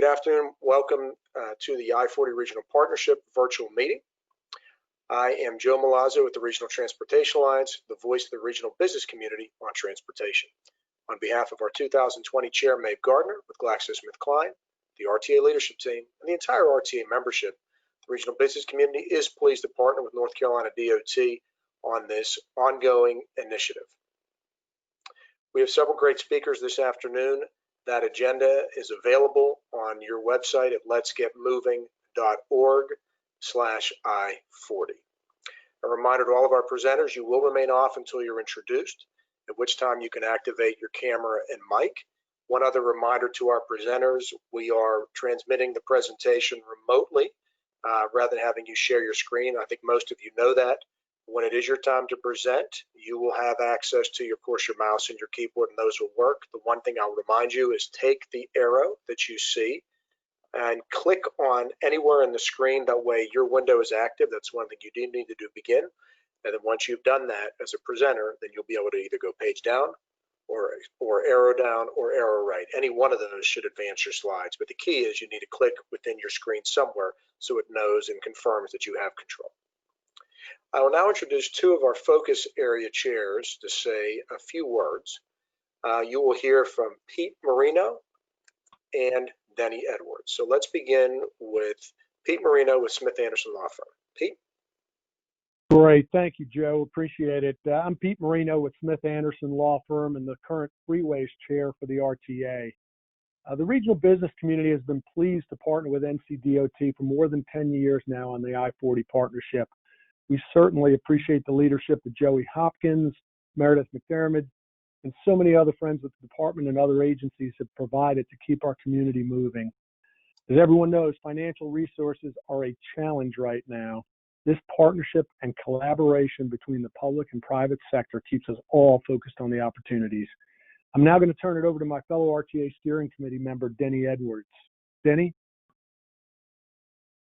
Good afternoon. Welcome to the I-40 Regional Partnership virtual meeting. I am Joe Milazzo with the Regional Transportation Alliance, the voice of the regional business community on transportation. On behalf of our 2020 Chair, Maeve Gardner, with GlaxoSmithKline, the RTA leadership team, and the entire RTA membership, the regional business community is pleased to partner with North Carolina DOT on this ongoing initiative. We have several great speakers this afternoon. That agenda is available on your website at letsgetmoving.org/I-40. A reminder to all of our presenters, you will remain off until you're introduced, at which time you can activate your camera and mic. One other reminder to our presenters, we are transmitting the presentation remotely rather than having you share your screen. I think most of you know that. When it is your time to present, you will have access to, of course, your mouse and your keyboard, and those will work. The one thing I'll remind you is take the arrow that you see and click on anywhere in the screen. That way your window is active. That's one thing you do need to do to begin. And then once you've done that as a presenter, then you'll be able to either go page down or arrow down or arrow right. Any one of those should advance your slides. But the key is you need to click within your screen somewhere so it knows and confirms that you have control. I will now introduce two of our focus area chairs to say a few words. You will hear from Pete Marino and Denny Edwards. So let's begin with Pete Marino with Smith Anderson Law Firm. Pete? Great, thank you, Joe. Appreciate it. I'm Pete Marino with Smith Anderson Law Firm and the current Freeways Chair for the RTA. The regional business community has been pleased to partner with NCDOT for more than 10 years now on the I-40 partnership. We certainly appreciate the leadership of Joey Hopkins, Meredith McDermott, and so many other friends with the department and other agencies have provided to keep our community moving. As everyone knows, financial resources are a challenge right now. This partnership and collaboration between the public and private sector keeps us all focused on the opportunities. I'm now going to turn it over to my fellow RTA Steering Committee member, Denny Edwards. Denny?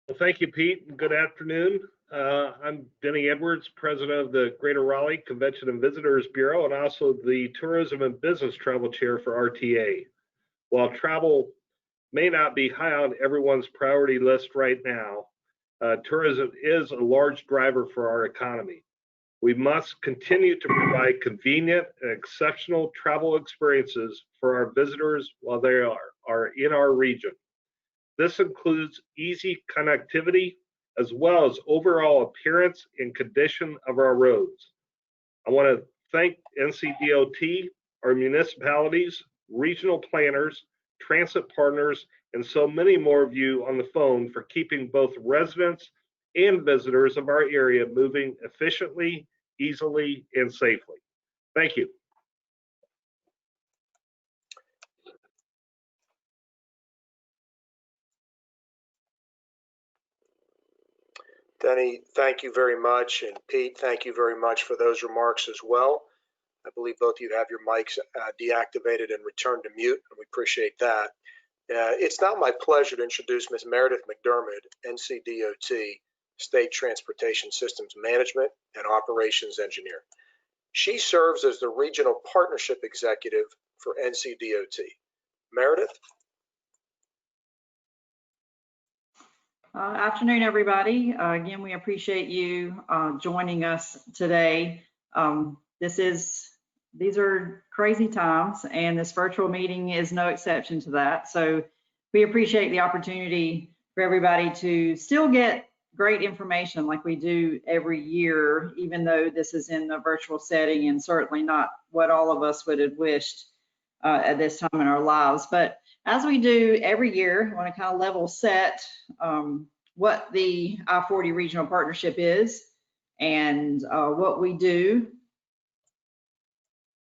Well, thank you, Pete, and good afternoon. I'm Denny Edwards, president of the Greater Raleigh Convention and Visitors Bureau, and also the Tourism and Business Travel Chair for RTA. While travel may not be high on everyone's priority list right now, tourism is a large driver for our economy. We must continue to provide convenient and exceptional travel experiences for our visitors while they are in our region. This includes easy connectivity, as well as overall appearance and condition of our roads. I want to thank NCDOT, our municipalities, regional planners, transit partners, and so many more of you on the phone for keeping both residents and visitors of our area moving efficiently, easily, and safely. Thank you. Denny, thank you very much. And Pete, thank you very much for those remarks as well. I believe both of you have your mics deactivated and returned to mute, and we appreciate that. It's now my pleasure to introduce Ms. Meredith McDermott, NCDOT State Transportation Systems Management and Operations Engineer. She serves as the Regional Partnership Executive for NCDOT. Meredith? Afternoon, everybody. Again, we appreciate you joining us today. These are crazy times, and this virtual meeting is no exception to that. So we appreciate the opportunity for everybody to still get great information like we do every year, even though this is in a virtual setting and certainly not what all of us would have wished at this time in our lives. But as we do every year, I want to kind of level set what the I-40 Regional Partnership is and what we do,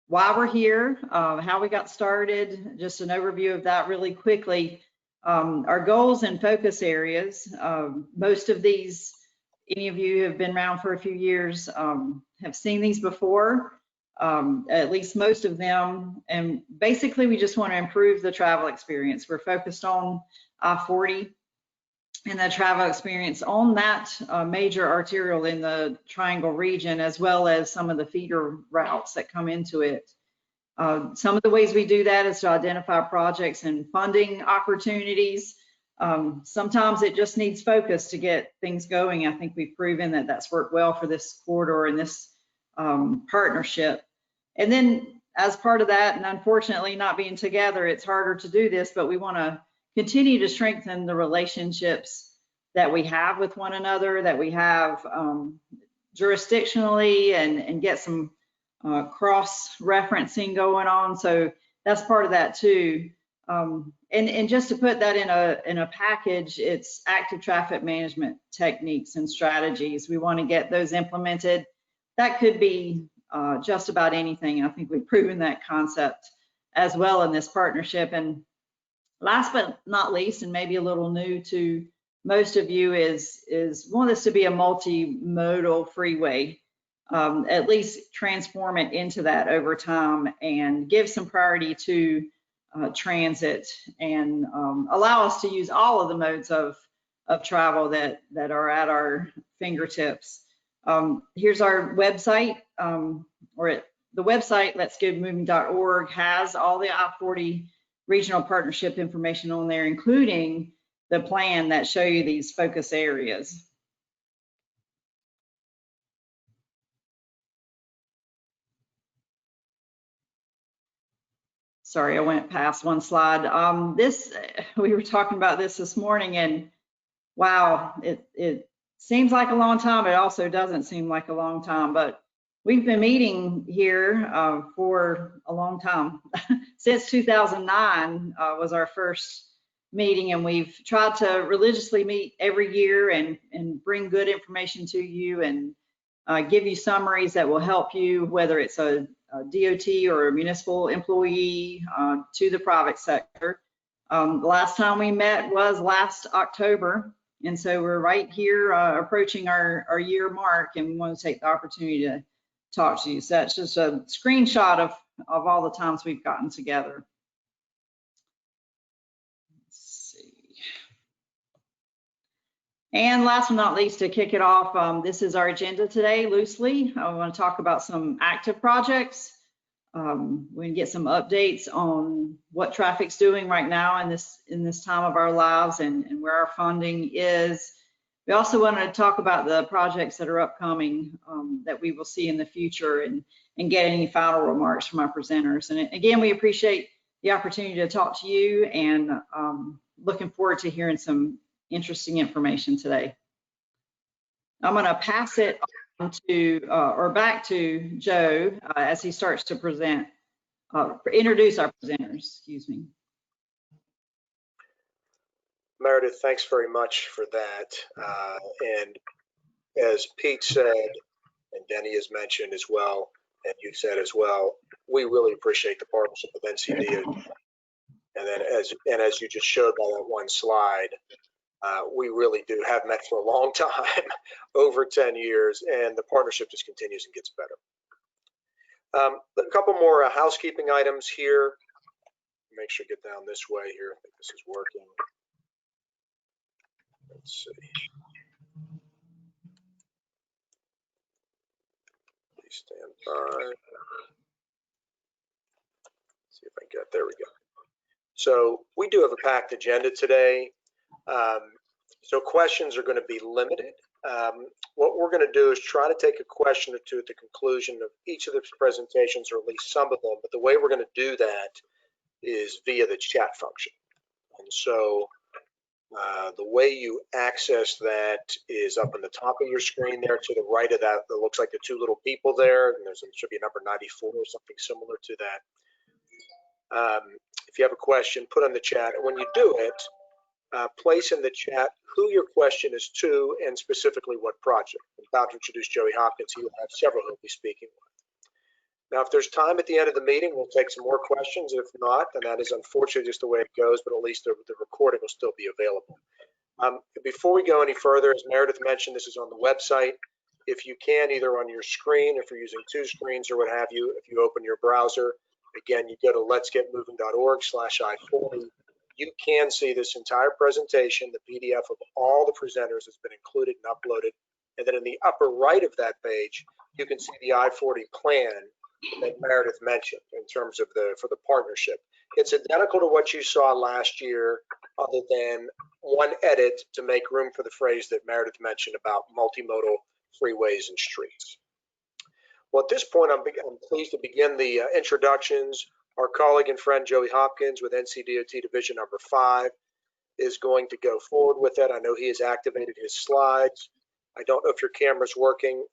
why we're here, how we got started, just an overview of that really quickly. Our goals and focus areas, most of these, any of you who have been around for a few years have seen these before. At least most of them, and basically we just want to improve the travel experience. We're focused on I-40 and the travel experience on that major arterial in the Triangle region, as well as some of the feeder routes that come into it. Some of the ways we do that is to identify projects and funding opportunities. Sometimes it just needs focus to get things going. I think we've proven that that's worked well for this corridor and this partnership. And then as part of that, and unfortunately not being together, it's harder to do this, but we want to continue to strengthen the relationships that we have with one another, that we have jurisdictionally, and get some cross-referencing going on. So that's part of that too. And just to put that in a package, it's active traffic management techniques and strategies. We want to get those implemented. That could be just about anything. I think we've proven that concept as well in this partnership. And last but not least, and maybe a little new to most of you, is want this to be a multimodal freeway. At least transform it into that over time and give some priority to transit, and allow us to use all of the modes of travel that are at our fingertips. Here's our website, the website letsgetmoving.org has all the I-40 regional partnership information on there, including the plan that show you these focus areas. Sorry, I went past one slide. We were talking about this morning, and wow, it seems like a long time. It also doesn't seem like a long time, but we've been meeting here for a long time. Since 2009 was our first meeting, and we've tried to religiously meet every year and bring good information to you and give you summaries that will help you, whether it's a DOT or a municipal employee to the private sector. The last time we met was last October, and so we're right here approaching our year mark, and we want to take the opportunity to talk to you. So that's just a screenshot of all the times we've gotten together. Let's see. And last but not least, to kick it off, this is our agenda today, loosely. I want to talk about some active projects. We can get some updates on what traffic's doing right now in this time of our lives, and where our funding is. We also want to talk about the projects that are upcoming that we will see in the future, and get any final remarks from our presenters. And again, we appreciate the opportunity to talk to you, and looking forward to hearing some interesting information today. I'm going to pass it on to back to Joe as he starts to present, introduce our presenters. Excuse me. Meredith, thanks very much for that. And as Pete said, and Denny has mentioned as well, and you said as well, we really appreciate the partnership with NCDOT. And then as you just showed by that one slide, we really do have met for a long time, over 10 years, and the partnership just continues and gets better. A couple more housekeeping items here. Make sure to get down this way here. I think this is working. Let's see. Please stand by. See if I can get, there we go. So we do have a packed agenda today. So questions are going to be limited. What we're going to do is try to take a question or two at the conclusion of each of the presentations, or at least some of them. But the way we're going to do that is via the chat function. And so the way you access that is up on the top of your screen there. To the right of that, that looks like the two little people there. And there should be a number 94 or something similar to that. If you have a question, put on the chat. And when you do it, place in the chat who your question is to, and specifically what project. I'm about to introduce Joey Hopkins. He will have several he'll be speaking with. Now, if there's time at the end of the meeting, we'll take some more questions. If not, then that is unfortunately just the way it goes, but at least the recording will still be available. Before we go any further, as Meredith mentioned, this is on the website. If you can, either on your screen, if you're using two screens or what have you, if you open your browser, again, you go to letsgetmoving.org/I-40. You can see this entire presentation. The PDF of all the presenters has been included and uploaded. And then in the upper right of that page, you can see the I-40 plan that Meredith mentioned in terms of for the partnership. It's identical to what you saw last year, other than one edit to make room for the phrase that Meredith mentioned about multimodal freeways and streets. Well, at this point, I'm pleased to begin the introductions. Our colleague and friend Joey Hopkins with NCDOT Division number 5 is going to go forward with that. I know he has activated his slides. I don't know if your camera's working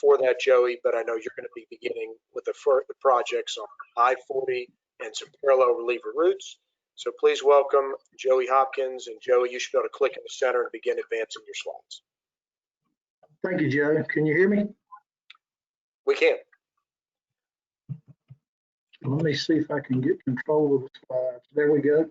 for that, Joey, but I know you're going to be beginning with the projects on I-40 and some parallel reliever routes. So please welcome Joey Hopkins. And Joey, you should be able to click in the center and begin advancing your slides. Thank you, Joe. Can you hear me? We can. Let me see if I can get control of the slides. There we go.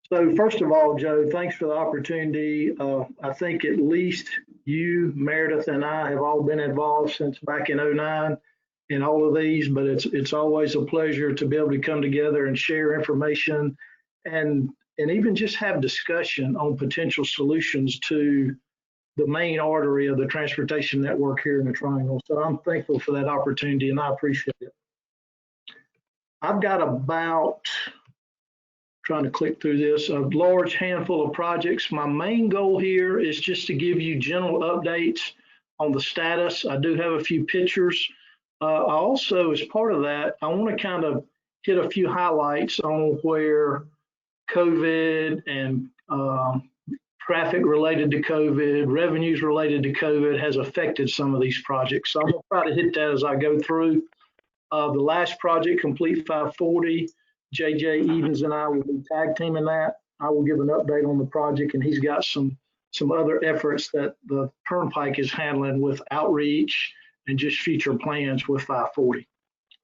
So first of all, Joe, thanks for the opportunity. I think at least you, Meredith, and I have all been involved since back in '09 in all of these, but it's always a pleasure to be able to come together and share information and even just have discussion on potential solutions to the main artery of the transportation network here in the Triangle. So I'm thankful for that opportunity and I appreciate it. I've got about, trying to click through this, a large handful of projects. My main goal here is just to give you general updates on the status. I do have a few pictures. I also, as part of that, I want to kind of hit a few highlights on where COVID and traffic related to COVID, revenues related to COVID has affected some of these projects. So I'm going to try to hit that as I go through. The last project, Complete 540, JJ Edens and I will be tag teaming that. I will give an update on the project, and he's got some other efforts that the Turnpike is handling with outreach and just future plans with 540.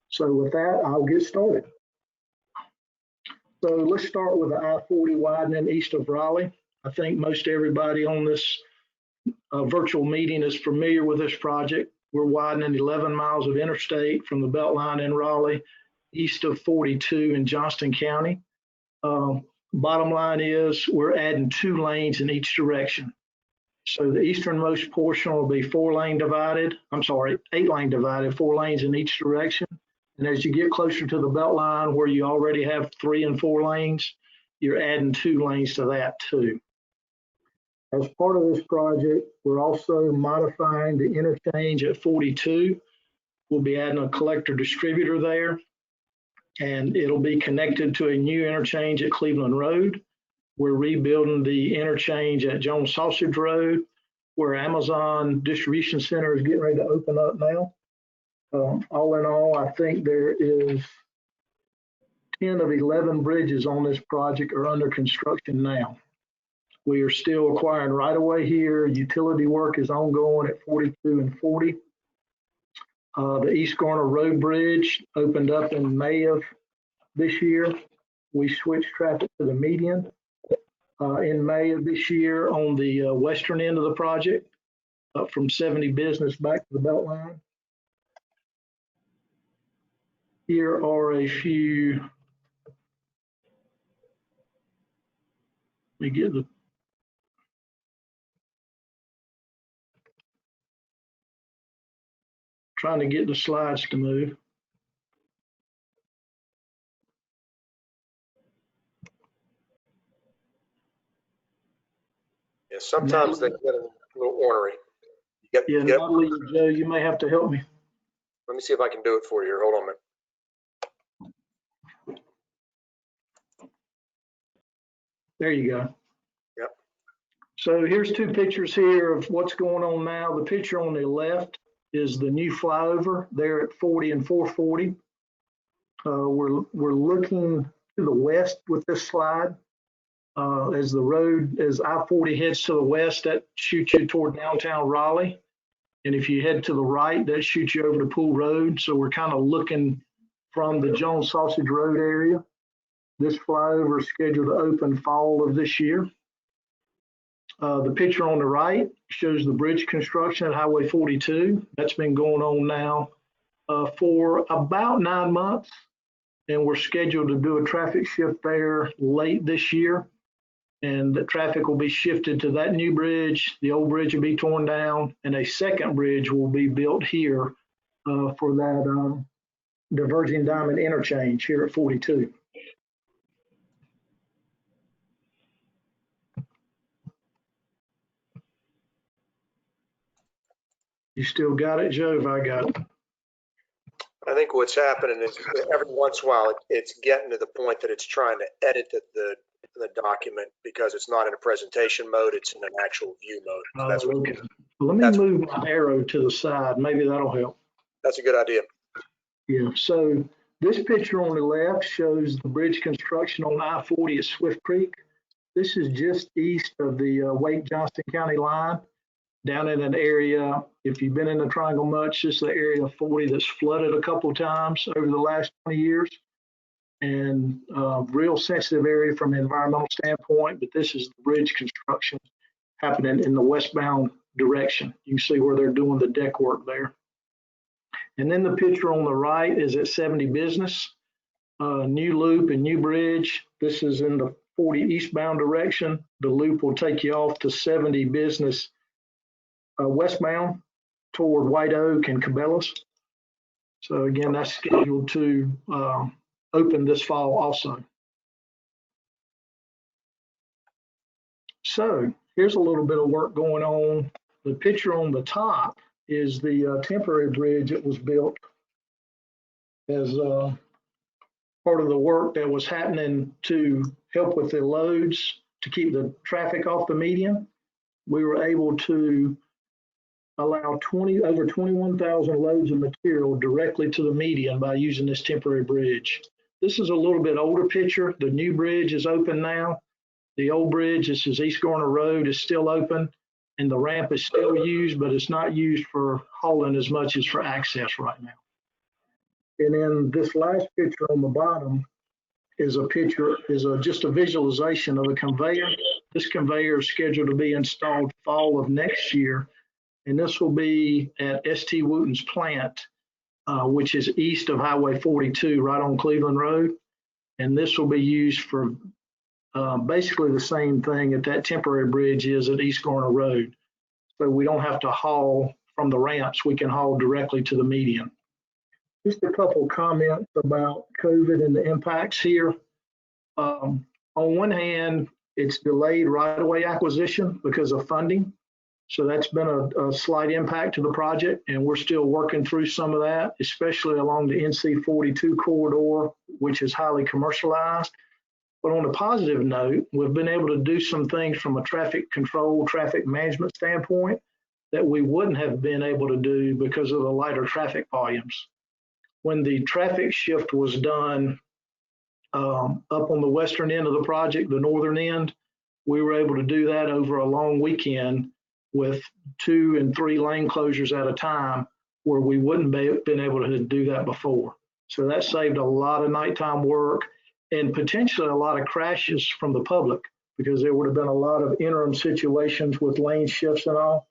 So with that, I'll get started. So let's start with the I-40 widening east of Raleigh. I think most everybody on this virtual meeting is familiar with this project. We're widening 11 miles of interstate from the Beltline in Raleigh, east of 42 in Johnston County. Bottom line is we're adding 2 lanes in each direction. So the easternmost portion will be 8-lane divided, 4 lanes in each direction. And as you get closer to the Beltline where you already have 3 and 4 lanes, you're adding 2 lanes to that too. As part of this project, we're also modifying the interchange at 42. We'll be adding a collector distributor there, and it'll be connected to a new interchange at Cleveland Road. We're rebuilding the interchange at Jones Sausage Road, where Amazon Distribution Center is getting ready to open up now. All in all, I think there is 10 of 11 bridges on this project are under construction now. We are still acquiring right-of-way here. Utility work is ongoing at 42 and 40. The East Garner Road Bridge opened up in May of this year. We switched traffic to the median in May of this year on the western end of the project, up from 70 Business back to the Beltline. Here are a few, let me get the, trying to get the slides to move. Yeah, sometimes they get a little ornery. Natalie, Joe, you may have to help me. Let me see if I can do it for you. Hold on a minute. There you go. Yep. So here's 2 pictures here of what's going on now. The picture on the left is the new flyover there at 40 and 440. We're looking to the west with this slide. As the road, as I-40 heads to the west, that shoots you toward downtown Raleigh. And if you head to the right, that shoots you over to Pool Road. So we're kind of looking from the Jones Sausage Road area. This flyover is scheduled to open fall of this year. The picture on the right shows the bridge construction at Highway 42. That's been going on now for about 9 months. And we're scheduled to do a traffic shift there late this year. And the traffic will be shifted to that new bridge. The old bridge will be torn down, and a second bridge will be built here for diverging diamond interchange here at 42. You still got it, Joe? If I got it. I think what's happening is every once in a while, it's getting to the point that it's trying to edit the document because it's not in a presentation mode, it's in an actual view mode. So that's what, Okay. Let me move my arrow to the side. Maybe that'll help. that's a good idea. Yeah, so this picture on the left shows the bridge construction on I-40 at Swift Creek. This is just east of the Wake-Johnston County line, down in an area, if you've been in the Triangle much, this is the area of 40 that's flooded a couple of times over the last 20 years. And real sensitive area from an environmental standpoint, but this is the bridge construction happening in the westbound direction. You can see where they're doing the deck work there. And then the picture on the right is at 70 Business, new loop and new bridge. This is in the 40 eastbound direction. The loop will take you off to 70 Business westbound toward White Oak and Cabela's. So again, that's scheduled to open this fall also. So here's a little bit of work going on. The picture on the top is the temporary bridge that was built as part of the work that was happening to help with the loads to keep the traffic off the median. We were able to allow over 21,000 loads of material directly to the median by using this temporary bridge. This is a little bit older picture. The new bridge is open now. The old bridge, this is East Garner Road, is still open, and the ramp is still used, but it's not used for hauling as much as for access right now. And then this last picture on the bottom is just a visualization of a conveyor. This conveyor is scheduled to be installed fall of next year, and this will be at ST Wooten's plant, which is east of Highway 42, right on Cleveland Road. And this will be used for basically the same thing that temporary bridge is at East Garner Road. So we don't have to haul from the ramps, we can haul directly to the median. Just a couple comments about COVID and the impacts here. On one hand, it's delayed right-of-way acquisition because of funding. So that's been a slight impact to the project, and we're still working through some of that, especially along the NC42 corridor, which is highly commercialized. But on a positive note, we've been able to do some things from a traffic control, traffic management standpoint that we wouldn't have been able to do because of the lighter traffic volumes. When the traffic shift was done up on the western end of the project, the northern end, we were able to do that over a long weekend with 2 and 3 lane closures at a time, where we wouldn't have been able to do that before. So that saved a lot of nighttime work and potentially a lot of crashes from the public, because there would have been a lot of interim situations with lane shifts and all.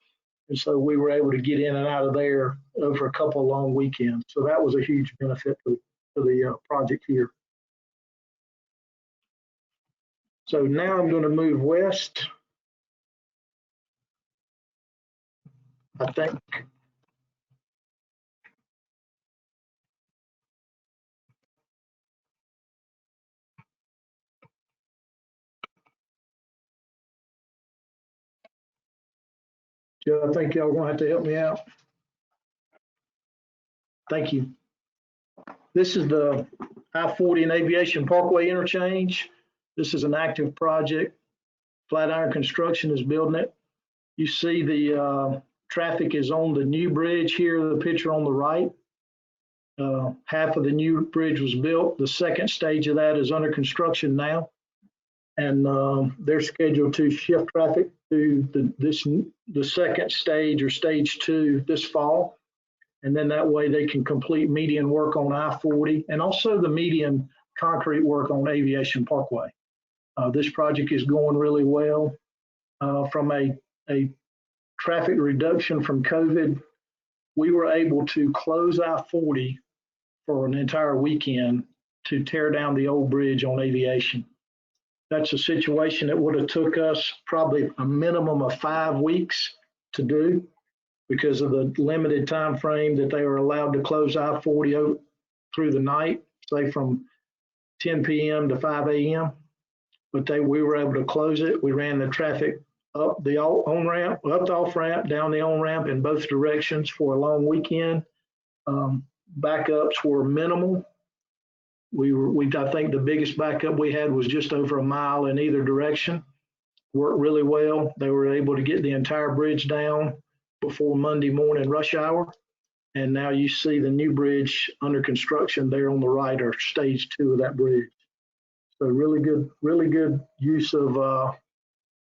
And so we were able to get in and out of there over a couple of long weekends. So that was a huge benefit to the project here. So now I'm going to move west. I think Joe, I think y'all are going to have to help me out. Thank you. This is the I-40 and Aviation Parkway interchange. This is an active project. Flatiron Construction is building it. You see the traffic is on the new bridge here, the picture on the right. Half of the new bridge was built. The second stage of that is under construction now. And they're scheduled to shift traffic to the second stage, or stage 2, this fall. And then that way they can complete median work on I-40 and also the median concrete work on Aviation Parkway. This project is going really well. From a traffic reduction from COVID, we were able to close I-40 for an entire weekend to tear down the old bridge on Aviation. That's a situation that would have took us probably a minimum of 5 weeks to do, because of the limited time frame that they were allowed to close I-40 through the night, say from 10 p.m. to 5 a.m. But we were able to close it. We ran the traffic up the on-ramp, up the off-ramp, down the on-ramp in both directions for a long weekend. Backups were minimal. I think the biggest backup we had was just over a mile in either direction. Worked really well. They were able to get the entire bridge down before Monday morning rush hour. And now you see the new bridge under construction there on the right, or stage 2 of that bridge. So really good use of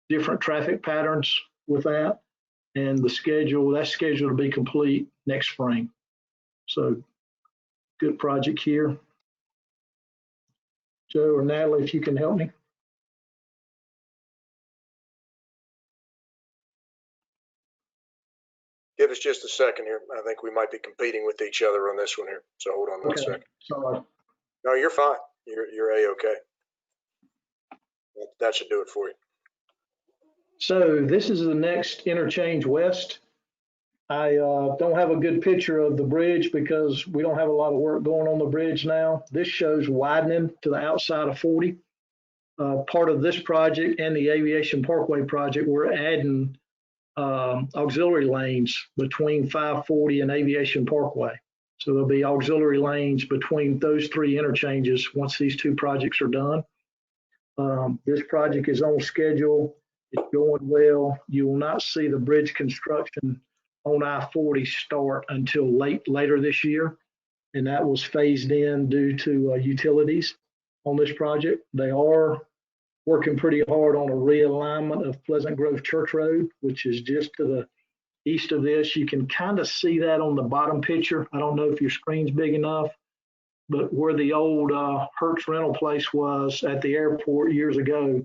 different traffic patterns with that. And that's scheduled to be complete next spring. So good project here. Joe or Natalie, if you can help me. Give us just a second here. I think we might be competing with each other on this one here. So hold on one second. Sorry. No, you're fine. You're A-okay. That should do it for you. So this is the next Interchange West. I don't have a good picture of the bridge because we don't have a lot of work going on the bridge now. This shows widening to the outside of 40. Part of this project and the Aviation Parkway project, we're adding auxiliary lanes between 540 and Aviation Parkway. So there'll be auxiliary lanes between those 3 interchanges once these 2 projects are done. This project is on schedule. It's going well. You will not see the bridge construction on I-40 start until later this year. And that was phased in due to utilities on this project. They are working pretty hard on a realignment of Pleasant Grove Church Road, which is just to the east of this. You can kind of see that on the bottom picture. I don't know if your screen's big enough, but where the old Hertz rental place was at the airport years ago,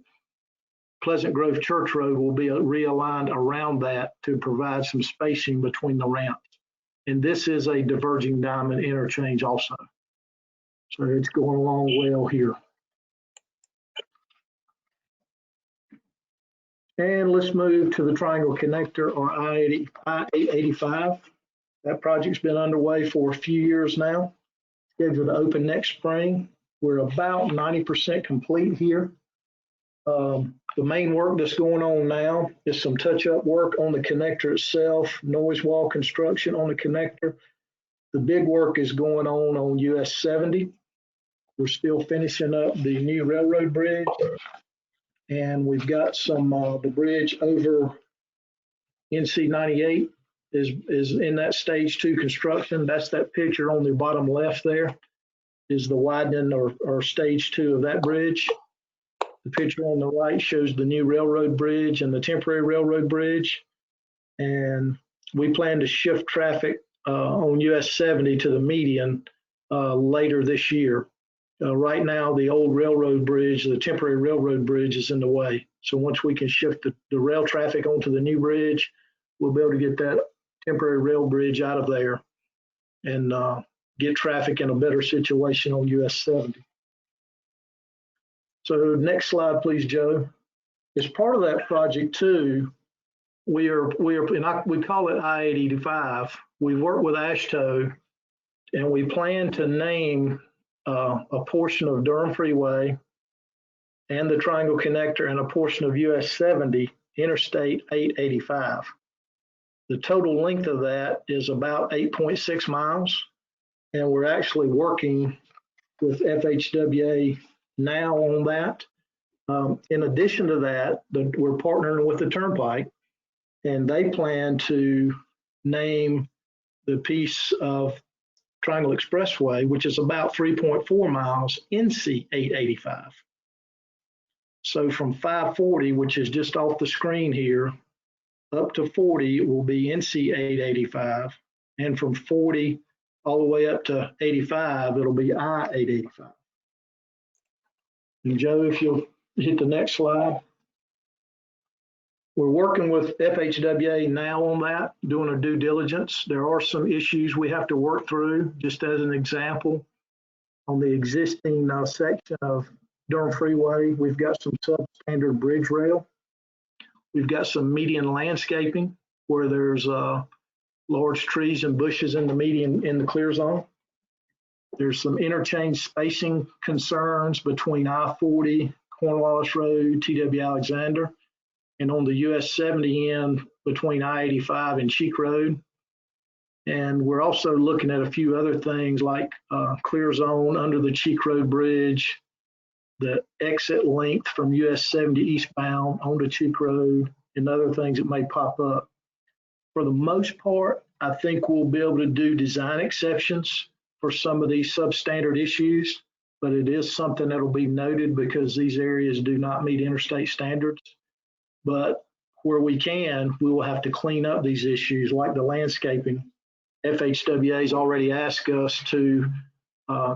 Pleasant Grove Church Road will be realigned around that to provide some spacing between the ramps. And this is a diverging diamond interchange also. So it's going along well here. And let's move to the Triangle Connector, or I-885. That project's been underway for a few years now. Scheduled to open next spring. We're about 90% complete here. The main work that's going on now is some touch-up work on the connector itself, noise wall construction on the connector. The big work is going on US 70. We're still finishing up the new railroad bridge. And we've got some, the bridge over NC 98 is in that stage 2 construction. That's that picture on the bottom left there is the widening or stage 2 of that bridge. The picture on the right shows the new railroad bridge and the temporary railroad bridge. And we plan to shift traffic on US 70 to the median later this year. Right now, the old railroad bridge, the temporary railroad bridge, is in the way. So once we can shift the rail traffic onto the new bridge, we'll be able to get that temporary rail bridge out of there and get traffic in a better situation on US 70. So next slide, please, Joe. As part of that project too, we call it I-885. We work with AASHTO, and we plan to name a portion of Durham Freeway and the Triangle Connector and a portion of US 70 Interstate 885. The total length of that is about 8.6 miles, and we're actually working with FHWA now on that. In addition to that, we're partnering with the Turnpike, and they plan to name the piece of Triangle Expressway, which is about 3.4 miles, NC 885. So from 540, which is just off the screen here, up to 40 will be NC 885, and from 40 all the way up to 85, it'll be I-885. And Joe, if you'll hit the next slide. We're working with FHWA now on that, doing a due diligence. There are some issues we have to work through. Just as an example, on the existing section of Durham Freeway, we've got some substandard bridge rail. We've got some median landscaping where there's large trees and bushes in the median, in the clear zone. There's some interchange spacing concerns between I-40, Cornwallis Road, TW Alexander, and on the US 70 end between I-85 and Cheek Road. And we're also looking at a few other things like clear zone under the Cheek Road Bridge, the exit length from US 70 eastbound onto Cheek Road, and other things that may pop up. For the most part, I think we'll be able to do design exceptions for some of these substandard issues, but it is something that'll be noted because these areas do not meet interstate standards. But where we can, we will have to clean up these issues like the landscaping. FHWA has already asked us to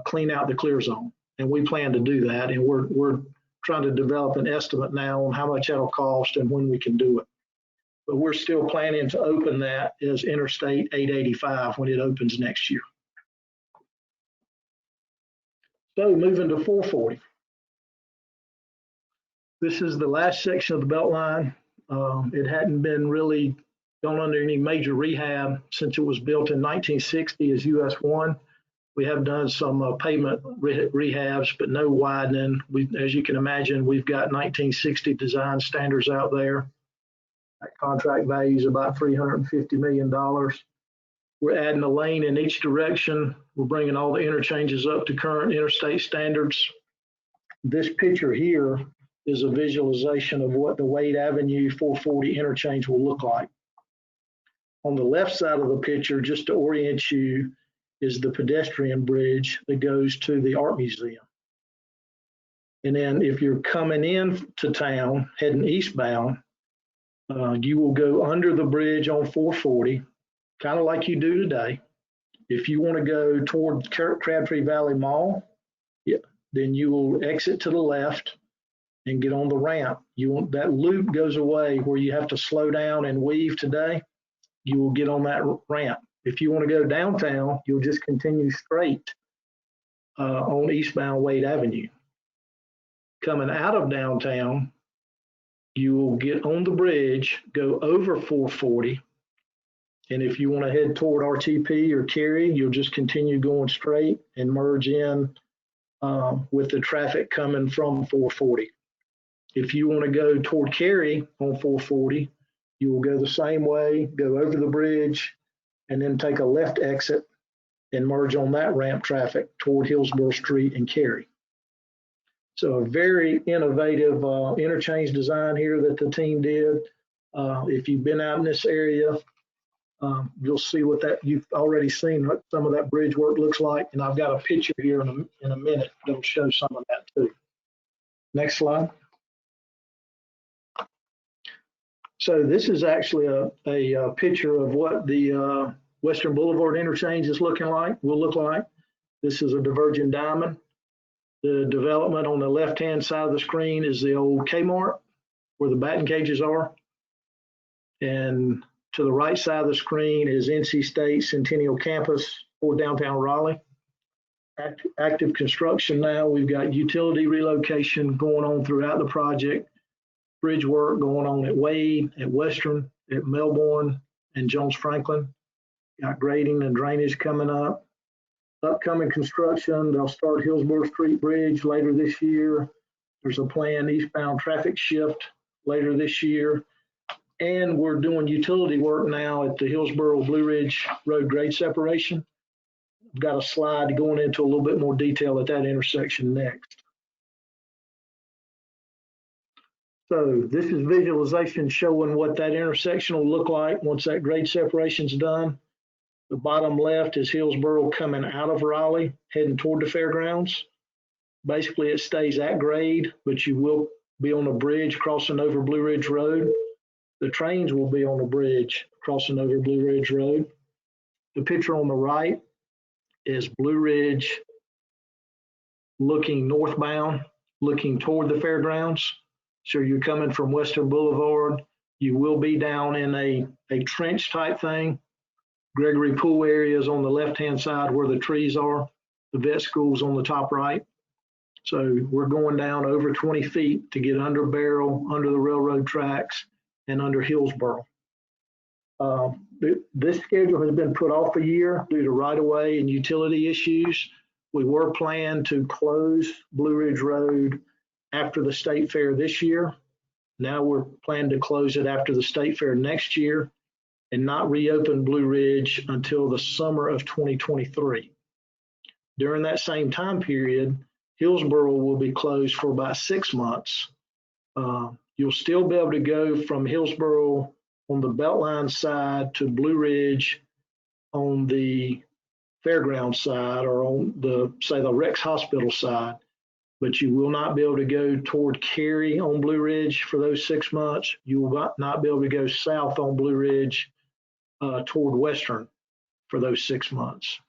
clean out the clear zone, and we plan to do that. And we're trying to develop an estimate now on how much that'll cost and when we can do it. But we're still planning to open that as Interstate 885 when it opens next year. So moving to 440. This is the last section of the Beltline. It hadn't been really gone under any major rehab since it was built in 1960 as US 1. We have done some pavement rehabs, but no widening. As you can imagine, we've got 1960 design standards out there. That contract value is about $350 million. We're adding a lane in each direction. We're bringing all the interchanges up to current interstate standards. This picture here is a visualization of what the Wade Avenue 440 interchange will look like. On the left side of the picture, just to orient you, is the pedestrian bridge that goes to the Art Museum. And then if you're coming in to town, heading eastbound, you will go under the bridge on 440, kind of like you do today. If you want to go toward Crabtree Valley Mall, then you will exit to the left and get on the ramp. That loop goes away where you have to slow down and weave today. You will get on that ramp. If you want to go downtown, you'll just continue straight on eastbound Wade Avenue. Coming out of downtown, you will get on the bridge, go over 440, and if you want to head toward RTP or Cary, you'll just continue going straight and merge in with the traffic coming from 440. If you want to go toward Cary on 440, you will go the same way, go over the bridge, and then take a left exit and merge on that ramp traffic toward Hillsborough Street and Cary. So a very innovative interchange design here that the team did. If you've been out in this area, you'll see you've already seen what some of that bridge work looks like. And I've got a picture here in a minute that'll show some of that too. Next slide. So this is actually a picture of what the Western Boulevard interchange will look like. This is a diverging diamond. The development on the left-hand side of the screen is the old Kmart where the batting cages are. And to the right side of the screen is NC State Centennial Campus for downtown Raleigh. Active construction now. We've got utility relocation going on throughout the project. Bridge work going on at Wade, at Western, at Melbourne, and Jones Franklin. Got grading and drainage coming up. Upcoming construction, they'll start Hillsborough Street Bridge later this year. There's a planned eastbound traffic shift later this year. And we're doing utility work now at the Hillsborough Blue Ridge Road grade separation. I've got a slide going into a little bit more detail at that intersection next. So this is visualization showing what that intersection will look like once that grade separation is done. The bottom left is Hillsborough coming out of Raleigh, heading toward the fairgrounds. Basically, it stays at grade, but you will be on a bridge crossing over Blue Ridge Road. The trains will be on a bridge crossing over Blue Ridge Road. The picture on the right is Blue Ridge looking northbound, looking toward the fairgrounds. So you're coming from Western Boulevard. You will be down in a trench type thing. Gregory Pool area is on the left-hand side where the trees are. The vet school's on the top right. So we're going down over 20 feet to get under Barrel, under the railroad tracks, and under Hillsborough. This schedule has been put off a year due to right-of-way and utility issues. We were planned to close Blue Ridge Road after the State Fair this year. Now we're planning to close it after the State Fair next year and not reopen Blue Ridge until the summer of 2023. During that same time period, Hillsboro will be closed for about 6 months. You'll still be able to go from Hillsboro on the Beltline side to Blue Ridge on the fairground side, or on the, say, the Rex Hospital side, but you will not be able to go toward Cary on Blue Ridge for those 6 months. You will not be able to go south on Blue Ridge toward Western for those 6 months.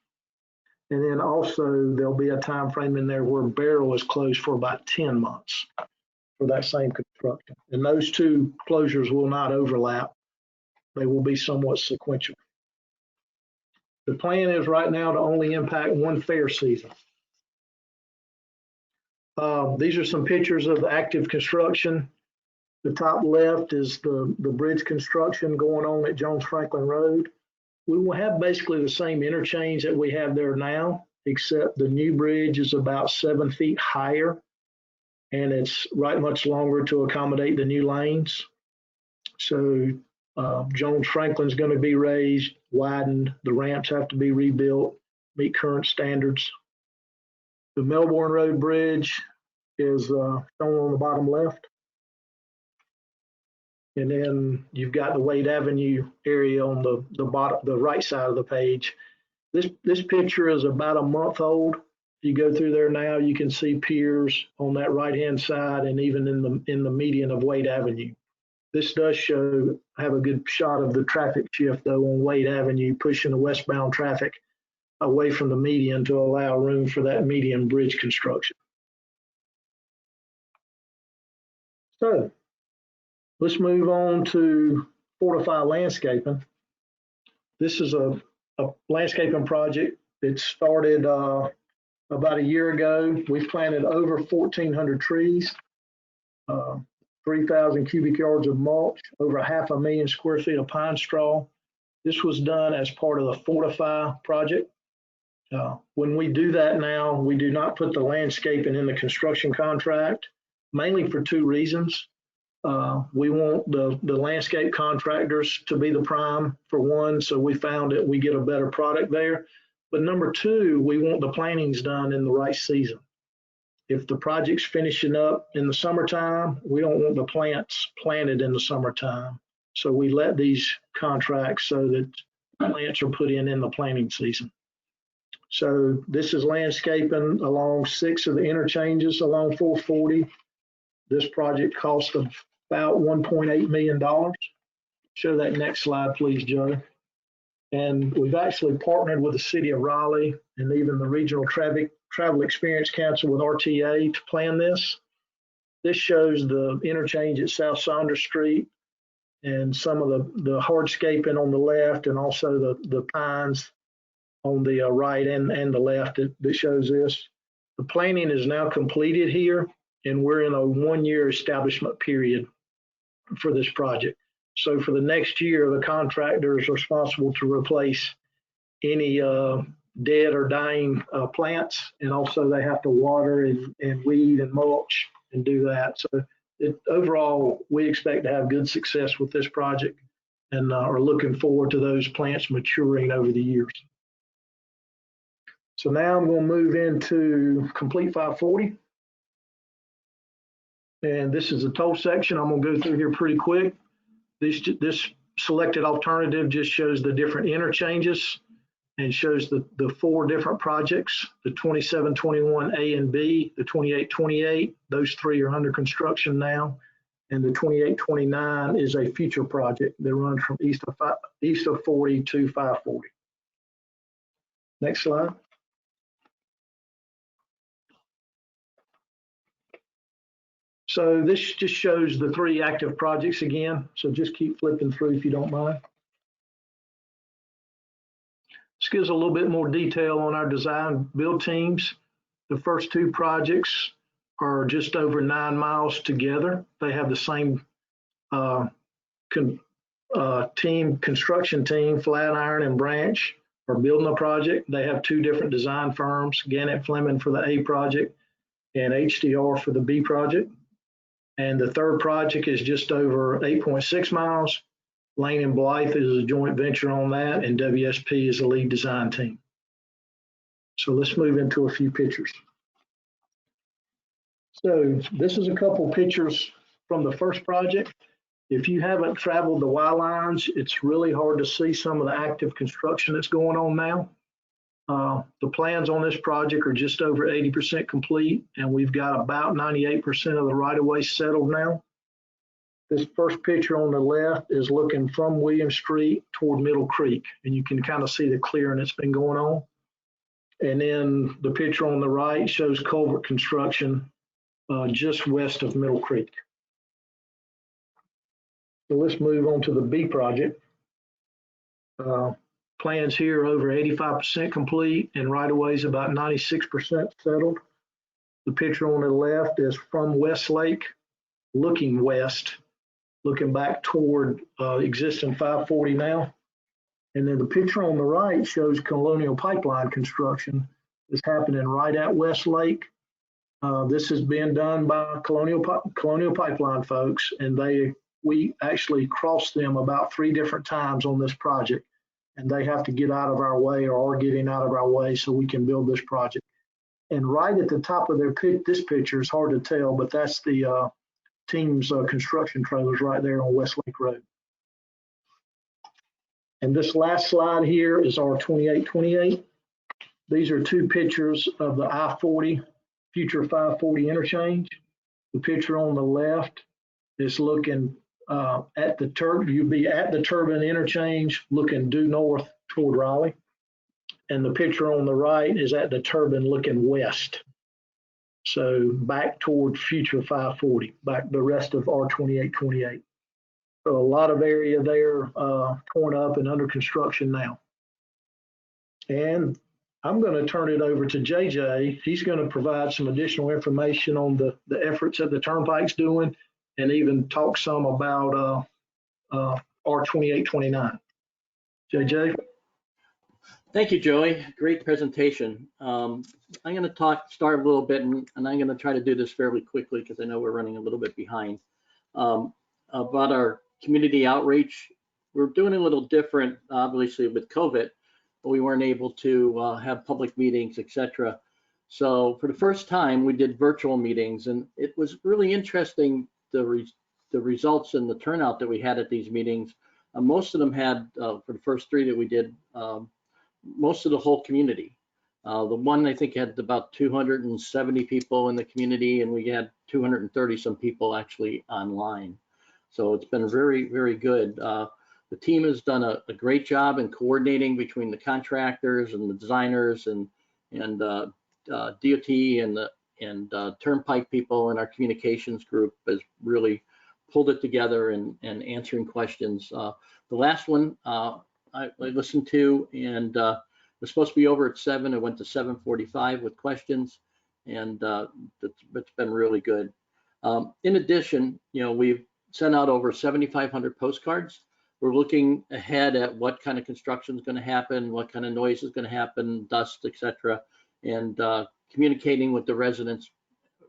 And then also there'll be a time frame in there where Barrow is closed for about 10 months for that same construction. And those two closures will not overlap. They will be somewhat sequential. The plan is right now to only impact one fair season. These are some pictures of the active construction. The top left is the bridge construction going on at Jones Franklin Road. We will have basically the same interchange that we have there now, except the new bridge is about 7 feet higher, and it's right much longer to accommodate the new lanes. So Jones Franklin's going to be raised, widened. The ramps have to be rebuilt, meet current standards. The Melbourne Road Bridge is shown on the bottom left. And then you've got the Wade Avenue area on the right side of the page. This picture is about a month old. If you go through there now, you can see piers on that right-hand side and even in the median of Wade Avenue. This does have a good shot of the traffic shift though on Wade Avenue, pushing the westbound traffic away from the median to allow room for that median bridge construction. So let's move on to Fortify Landscaping. This is a landscaping project that started about a year ago. We've planted over 1,400 trees, 3,000 cubic yards of mulch, over 500,000 square feet of pine straw. This was done as part of the Fortify project. When we do that now, we do not put the landscaping in the construction contract, mainly for two reasons. We want the landscape contractors to be the prime, for one, so we found that we get a better product there. But number two, we want the plantings done in the right season. If the project's finishing up in the summertime, we don't want the plants planted in the summertime. So we let these contracts so that plants are put in the planting season. So this is landscaping along 6 of the interchanges along 440. This project cost about $1.8 million. Show that next slide, please, Joe. And we've actually partnered with the city of Raleigh and even the Regional Travel Experience Council with RTA to plan this. This shows the interchange at South Saunders Street and some of the hardscaping on the left, and also the pines on the right and the left that shows this. The planning is now completed here, and we're in a 1-year establishment period for this project. So for the next year, the contractor is responsible to replace any dead or dying plants, and also they have to water and weed and mulch and do that. So overall, we expect to have good success with this project, and are looking forward to those plants maturing over the years. So now I'm going to move into Complete 540. And this is the toll section. I'm going to go through here pretty quick. This selected alternative just shows the different interchanges and shows the 4 different projects, the 2721 A and B, the 2828. Those 3 are under construction now. And the 2829 is a future project that runs from east of 40 to 540. Next slide. So this just shows the 3 active projects again. So just keep flipping through if you don't mind. This gives a little bit more detail on our design build teams. The first 2 projects are just over 9 miles together. They have the same construction team, Flatiron and Branch are building a project. They have two different design firms, Gannett Fleming for the A project and HDR for the B project. And the third project is just over 8.6 miles. Lane and Blythe is a joint venture on that, and WSP is the lead design team. So let's move into a few pictures. So this is a couple pictures from the first project. If you haven't traveled the Y lines, it's really hard to see some of the active construction that's going on now. The plans on this project are just over 80% complete, and we've got about 98% of the right-of-way settled now. This first picture on the left is looking from William Street toward Middle Creek, and you can kind of see the clearing that's been going on. And then the picture on the right shows culvert construction just west of Middle Creek. So let's move on to the B project. Plans here over 85% complete, and right-of-way is about 96% settled. The picture on the left is from Westlake, looking west, looking back toward existing 540 now. And then the picture on the right shows Colonial Pipeline construction is happening right at Westlake. This has been done by Colonial Pipeline folks, and we actually crossed them about 3 different times on this project, and they have to get out of our way or are getting out of our way so we can build this project. And right at the top of this picture, it's hard to tell, but that's the team's construction trailers right there on Westlake Road. And this last slide here is our 2828. These are 2 pictures of the I-40 future 540 interchange. The picture on the left is looking at the turbine. You'll be at the turbine interchange looking due north toward Raleigh. And the picture on the right is at the turbine looking west. So back toward future 540, back the rest of our 2828. So a lot of area there torn up and under construction now. And I'm going to turn it over to JJ. He's going to provide some additional information on the efforts that the Turnpike's doing, and even talk some about our 2829. JJ? Thank you, Joey. Great presentation. I'm going to start a little bit, and I'm going to try to do this fairly quickly because I know we're running a little bit behind. About our community outreach, we're doing a little different, obviously, with COVID, but we weren't able to have public meetings, etc. So for the first time, we did virtual meetings, and it was really interesting, the results and the turnout that we had at these meetings. Most of them had, for the first 3 that we did, most of the whole community. The one I think had about 270 people in the community, and we had 230 some people actually online. So it's been very, very good. The team has done a great job in coordinating between the contractors and the designers and DOT and Turnpike people, and our communications group has really pulled it together and answering questions. The last one I listened to, and it was supposed to be over at 7. It went to 7:45 with questions, and it's been really good. In addition, we've sent out over 7,500 postcards. We're looking ahead at what kind of construction is going to happen, what kind of noise is going to happen, dust, etc., and communicating with the residents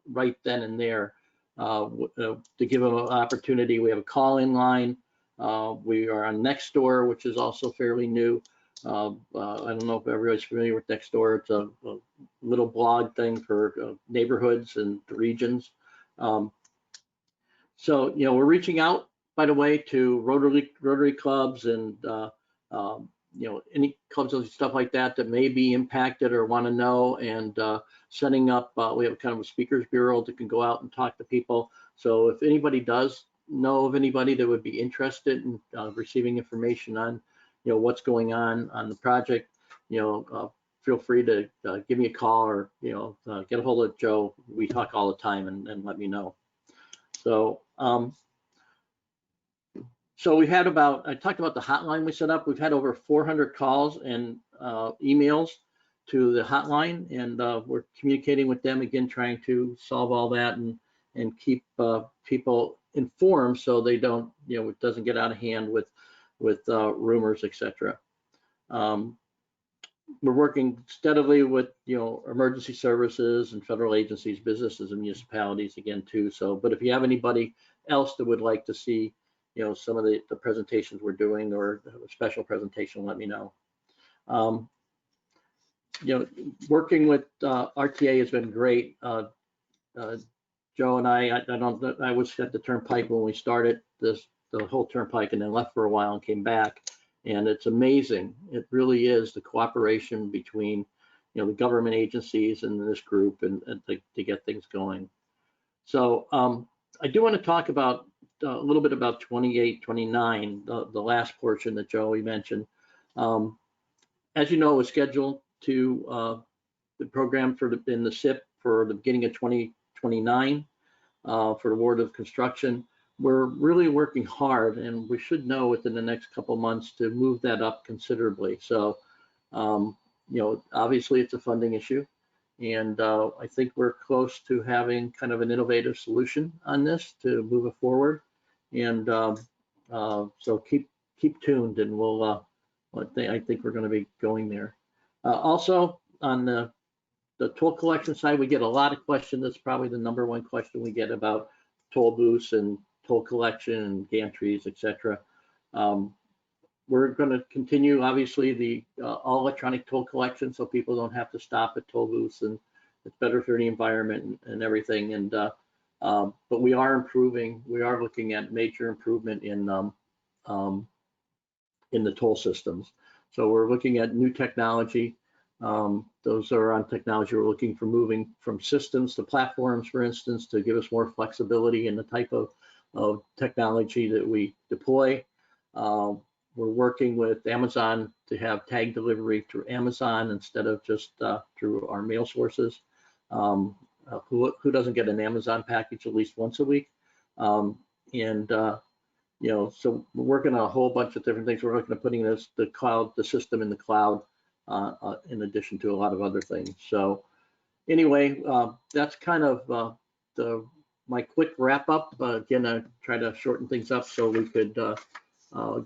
right then and there to give them an opportunity. We have a call-in line. We are on Nextdoor, which is also fairly new. I don't know if everybody's familiar with Nextdoor. It's a little blog thing for neighborhoods and the regions. So, we're reaching out, by the way, to Rotary clubs and, any clubs and stuff like that that may be impacted or want to know, and setting up, we have kind of a speakers bureau that can go out and talk to people. So if anybody does know of anybody that would be interested in receiving information on, what's going on the project, feel free to give me a call or, get a hold of Joe. We talk all the time, and let me know. So, so we had I talked about the hotline we set up. We've had over 400 calls and emails to the hotline, and we're communicating with them again, trying to solve all that and keep people informed so they don't, it doesn't get out of hand with rumors, etc. we're working steadily with, emergency services and federal agencies, businesses and municipalities again too. So, but if you have anybody else that would like to see, some of the presentations we're doing or a special presentation, let me know. Working with RTA has been great. Joe and I was at the Turnpike when we started the whole Turnpike, and then left for a while and came back. And it's amazing. It really is the cooperation between, the government agencies and this group and to get things going. So I do want to talk about a little bit about 28, 29, the last portion that Joey mentioned. As you know, it was scheduled to the program in the SIP for the beginning of 2029 for the Board of Construction. We're really working hard, and we should know within the next couple months to move that up considerably. So, obviously it's a funding issue, and I think we're close to having kind of an innovative solution on this to move it forward. And so keep tuned, and we'll. I think we're going to be going there. Also, on the toll collection side, we get a lot of questions. That's probably the number one question we get about toll booths and toll collection and gantries, etc. We're going to continue, obviously, the all electronic toll collection, so people don't have to stop at toll booths, and it's better for the environment and everything. And but we are improving. We are looking at major improvement in the toll systems. So we're looking at new technology. Those are on technology. We're looking for moving from systems to platforms, for instance, to give us more flexibility in the type of technology that we deploy. We're working with Amazon to have tag delivery through Amazon instead of just through our mail sources. Who doesn't get an Amazon package at least once a week? So we're working on a whole bunch of different things. We're looking at putting the system in the cloud, in addition to a lot of other things. So anyway, that's kind of my quick wrap up. Again, I try to shorten things up so we could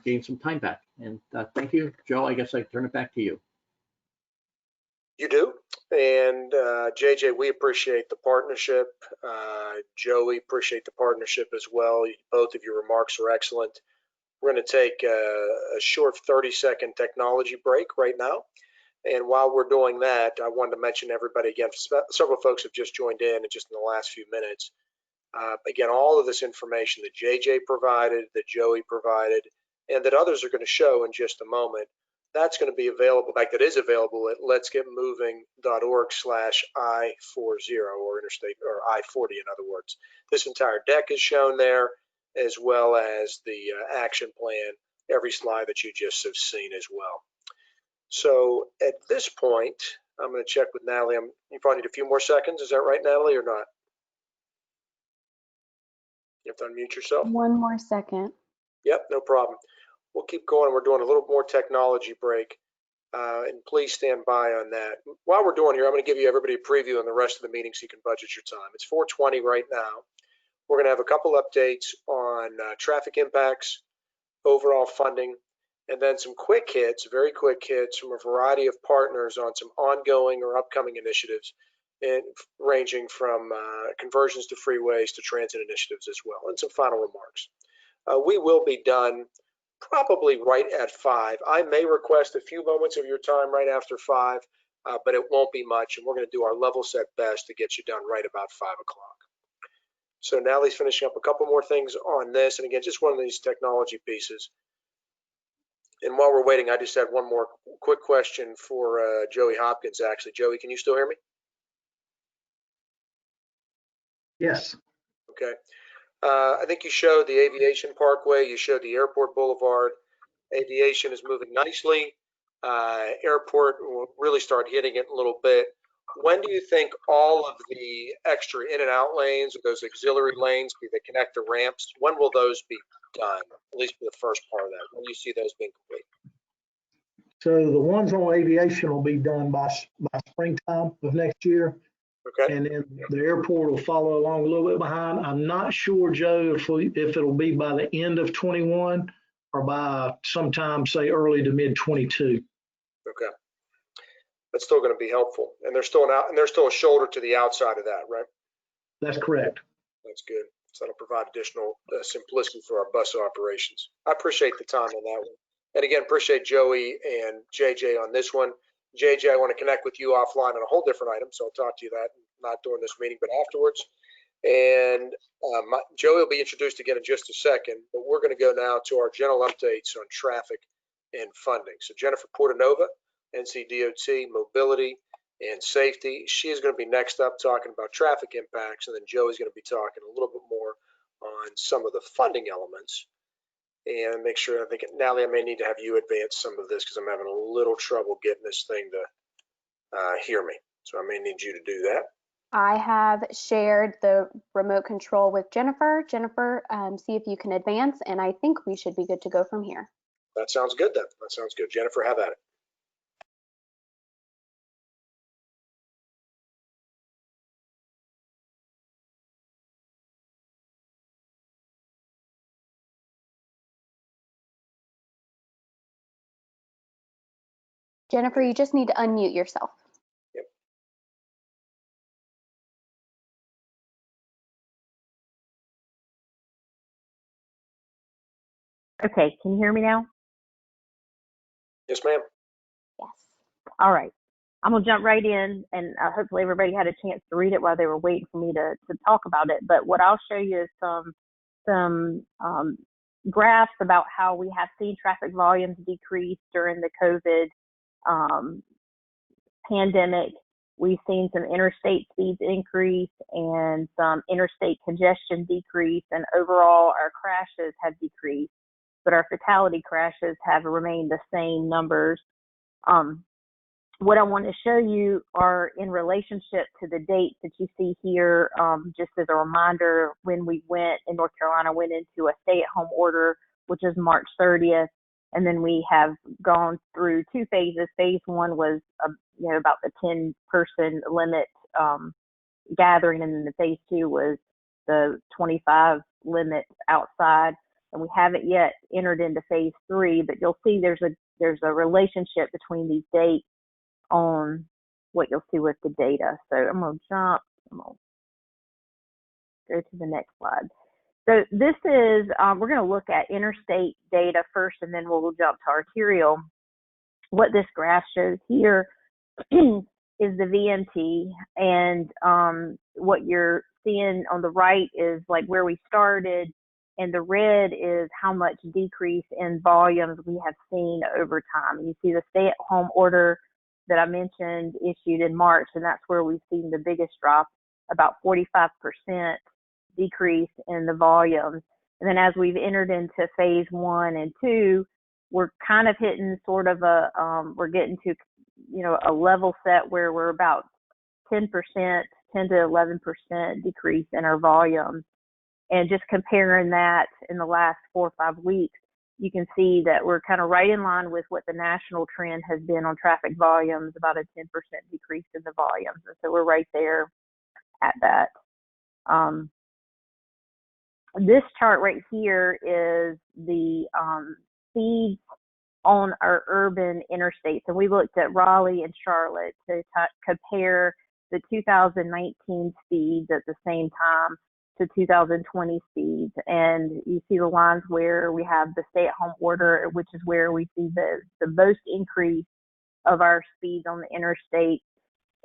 gain some time back. And thank you, Joe. I guess I turn it back to you. You do. And JJ, we appreciate the partnership. Joey, appreciate the partnership as well. Both of your remarks are excellent. We're going to take a short 30-second technology break right now. And while we're doing that, I wanted to mention everybody again, several folks have just joined in just in the last few minutes. Again, all of this information that JJ provided, that Joey provided, and that others are going to show in just a moment, that's going to be available, that is available at letsgetmoving.org/I-40 or interstate or I-40 in other words. This entire deck is shown there, as well as the action plan, every slide that you just have seen as well. So at this point, I'm going to check with Natalie. You probably need a few more seconds. Is that right, Natalie, or not? You have to unmute yourself. One more second. Yep, no problem. We'll keep going. We're doing a little more technology break, and please stand by on that. While we're doing here, I'm going to give everybody a preview on the rest of the meeting so you can budget your time. It's 4:20 right now. We're going to have a couple updates on traffic impacts, overall funding, and then some quick hits, very quick hits from a variety of partners on some ongoing or upcoming initiatives, and ranging from conversions to freeways to transit initiatives as well, and some final remarks. We will be done probably right at 5. I may request a few moments of your time right after 5, but it won't be much, and we're going to do our level set best to get you done right about 5 o'clock. So Natalie's finishing up a couple more things on this, and again, just one of these technology pieces. And while we're waiting, I just had one more quick question for Joey Hopkins, actually. Joey, can you still hear me? Yes. Okay. I think you showed the Aviation Parkway, you showed the Airport Boulevard. Aviation is moving nicely. Airport will really start hitting it in a little bit. When do you think all of the extra in and out lanes, or those auxiliary lanes that connect the ramps, when will those be done, at least for the first part of that? When do you see those being complete? So the ones on Aviation will be done by springtime of next year. Okay. And then the airport will follow along a little bit behind. I'm not sure, Joe, if it'll be by the end of 21 or by sometime, say, early to mid 22. Okay. that's still going to be helpful. And there's still a shoulder to the outside of that, right? That's correct. That's good. So that'll provide additional simplicity for our bus operations. I appreciate the time on that one. And again, appreciate Joey and JJ on this one. JJ, I want to connect with you offline on a whole different item, so I'll talk to you that, not during this meeting, but afterwards. And Joey will be introduced again in just a second, but we're going to go now to our general updates on traffic and funding. So Jennifer Portanova, NCDOT, mobility and safety. She is going to be next up talking about traffic impacts, and then Joey's going to be talking a little bit more on some of the funding elements. And make sure, I think, Natalie, I may need to have you advance some of this because I'm having a little trouble getting this thing to hear me. So I may need you to do that. I have shared the remote control with Jennifer. Jennifer, see if you can advance, and I think we should be good to go from here. That sounds good then. That sounds good. Jennifer, have at it. Jennifer, you just need to unmute yourself. Yep. Okay, can you hear me now? Yes, ma'am. Yes. All right. I'm gonna jump right in, and hopefully everybody had a chance to read it while they were waiting for me to talk about it. But what I'll show you is some graphs about how we have seen traffic volumes decrease during the COVID pandemic. We've seen some interstate speeds increase and some interstate congestion decrease, and overall our crashes have decreased, but our fatality crashes have remained the same numbers. What I want to show you are in relationship to the dates that you see here, just as a reminder, when we went in North Carolina, went into a stay-at-home order, which is March 30th. And then we have gone through two phases. Phase one was, about the 10-person limit gathering, and then the phase two was the 25 limit outside. And we haven't yet entered into phase three, but you'll see there's a relationship between these dates on what you'll see with the data. So I'm going to go to the next slide. So this is, we're going to look at interstate data first, and then we'll jump to arterial. What this graph shows here is the VMT, and what you're seeing on the right is like where we started, and the red is how much decrease in volumes we have seen over time. You see the stay-at-home order that I mentioned issued in March, and that's where we've seen the biggest drop, about 45% decrease in the volumes. And then as we've entered into phase one and two, we're kind of hitting sort of we're getting to, a level set where we're about 10% to 11% decrease in our volumes. And just comparing that in the last 4 or 5 weeks, you can see that we're kind of right in line with what the national trend has been on traffic volumes, about a 10% decrease in the volumes. And so we're right there at that. This chart right here is the speeds on our urban interstates. And we looked at Raleigh and Charlotte to compare the 2019 speeds at the same time to 2020 speeds. And you see the lines where we have the stay-at-home order, which is where we see the most increase of our speeds on the interstate.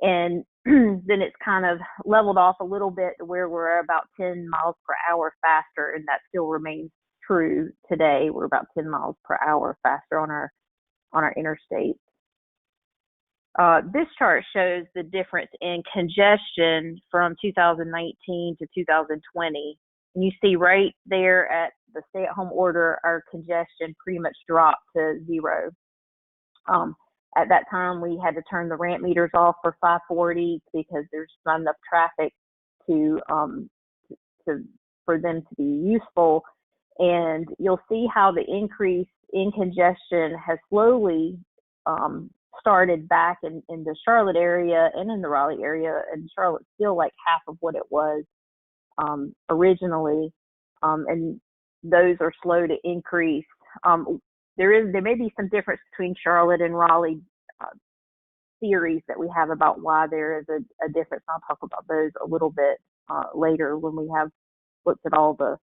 And then it's kind of leveled off a little bit to where we're about 10 miles per hour faster, and that still remains true today. We're about 10 miles per hour faster on our interstate. This chart shows the difference in congestion from 2019 to 2020. And you see right there at the stay-at-home order, our congestion pretty much dropped to zero. At that time, we had to turn the ramp meters off for I-40 because there's not enough traffic for them to be useful. And you'll see how the increase in congestion has slowly started back in the Charlotte area and in the Raleigh area. And Charlotte's still like half of what it was originally. And those are slow to increase. There may be some difference between Charlotte and Raleigh theories that we have about why there is a difference. I'll talk about those a little bit later when we have looked at all the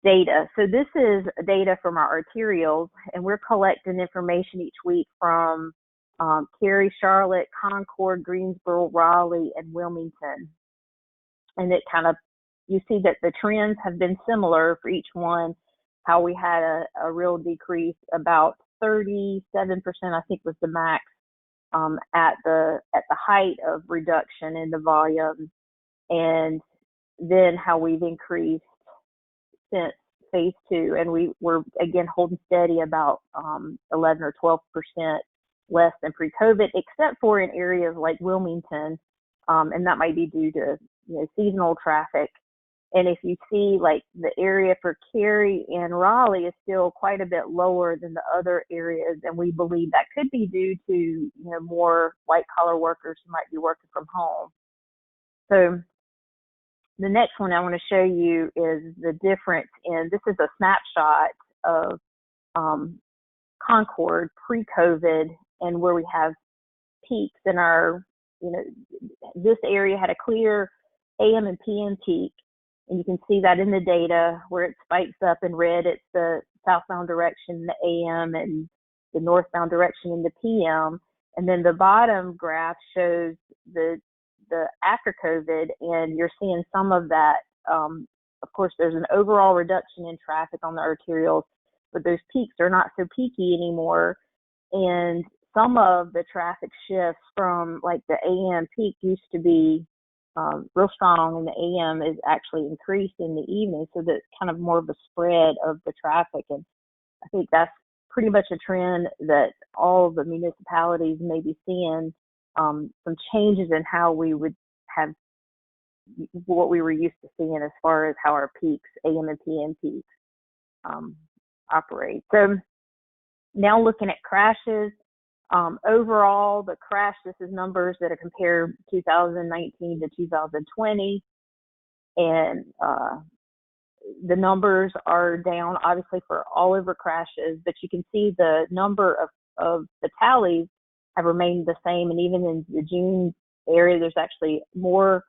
data. So this is data from our arterials, and we're collecting information each week from Cary, Charlotte, Concord, Greensboro, Raleigh, and Wilmington. And it kind of, you see that the trends have been similar for each one, how we had a real decrease, about 37%, I think was the max, at the height of reduction in the volume, and then how we've increased since phase 2, and we were again holding steady about 11 or 12% less than pre-COVID, except for in areas like Wilmington, and that might be due to seasonal traffic. And if you see, like, the area for Cary and Raleigh is still quite a bit lower than the other areas, and we believe that could be due to more white-collar workers who might be working from home. So the next one I want to show you is the difference in, this is a snapshot of Concord pre-COVID, and where we have peaks in our, this area had a clear AM and PM peak. And you can see that in the data where it spikes up in red, it's the southbound direction in the AM and the northbound direction in the PM. And then the bottom graph shows the after COVID, and you're seeing some of that. Of course, there's an overall reduction in traffic on the arterials, but those peaks are not so peaky anymore. And some of the traffic shifts from, like, the AM peak used to be real strong in the AM is actually increased in the evening, so that's kind of more of a spread of the traffic. And I think that's pretty much a trend that all the municipalities may be seeing, some changes in how we would have what we were used to seeing as far as how our peaks, AM and PM peaks, operate. So now looking at crashes, overall, the crash, this is numbers that are compared 2019 to 2020. And the numbers are down, obviously, for all over crashes, but you can see the number of fatalities have remained the same. And even in the June area, there's actually more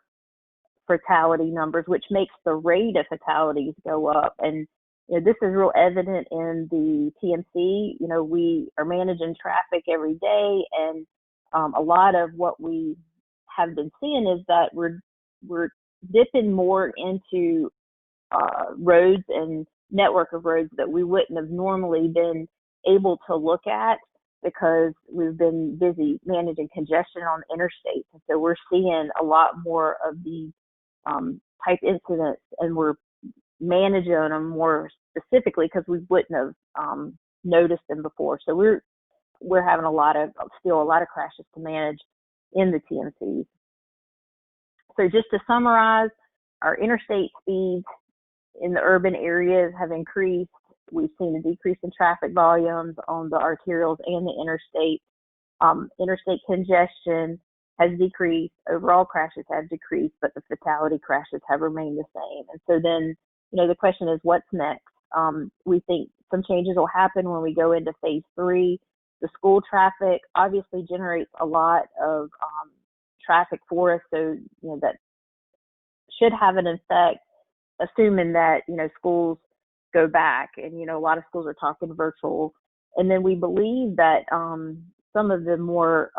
fatality numbers, which makes the rate of fatalities go up. And this is real evident in the TMC. We are managing traffic every day, and a lot of what we have been seeing is that we're dipping more into roads and network of roads that we wouldn't have normally been able to look at because we've been busy managing congestion on the interstates. And so we're seeing a lot more of these type incidents, and we're managing them more specifically because we wouldn't have noticed them before. So we're having still a lot of crashes to manage in the TMCs. So just to summarize, our interstate speeds in the urban areas have increased. We've seen a decrease in traffic volumes on the arterials and the interstate. Interstate congestion has decreased. Overall crashes have decreased, but the fatality crashes have remained the same. And so then, the question is, what's next? We think some changes will happen when we go into phase 3. The school traffic obviously generates a lot of traffic for us, so that should have an effect, assuming that schools go back, and a lot of schools are talking virtual. And then we believe that some of the more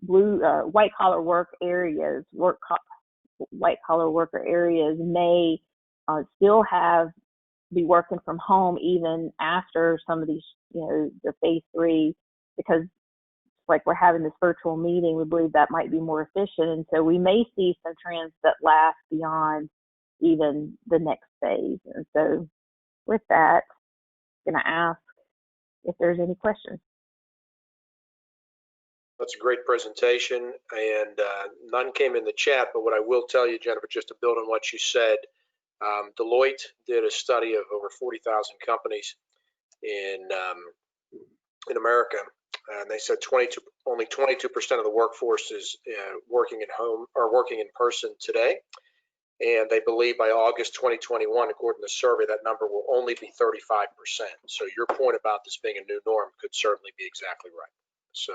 white collar work areas, white collar worker areas may still be working from home even after some of these, the phase 3, because like we're having this virtual meeting, we believe that might be more efficient. And so we may see some trends that last beyond even the next phase. And so with that, I'm going to ask if there's any questions. That's a great presentation, and none came in the chat, but what I will tell you, Jennifer, just to build on what you said, Deloitte did a study of over 40,000 companies in America, and they said only 22% of the workforce is working at home or working in person today, and they believe by August 2021, according to the survey, that number will only be 35%. So your point about this being a new norm could certainly be exactly right. So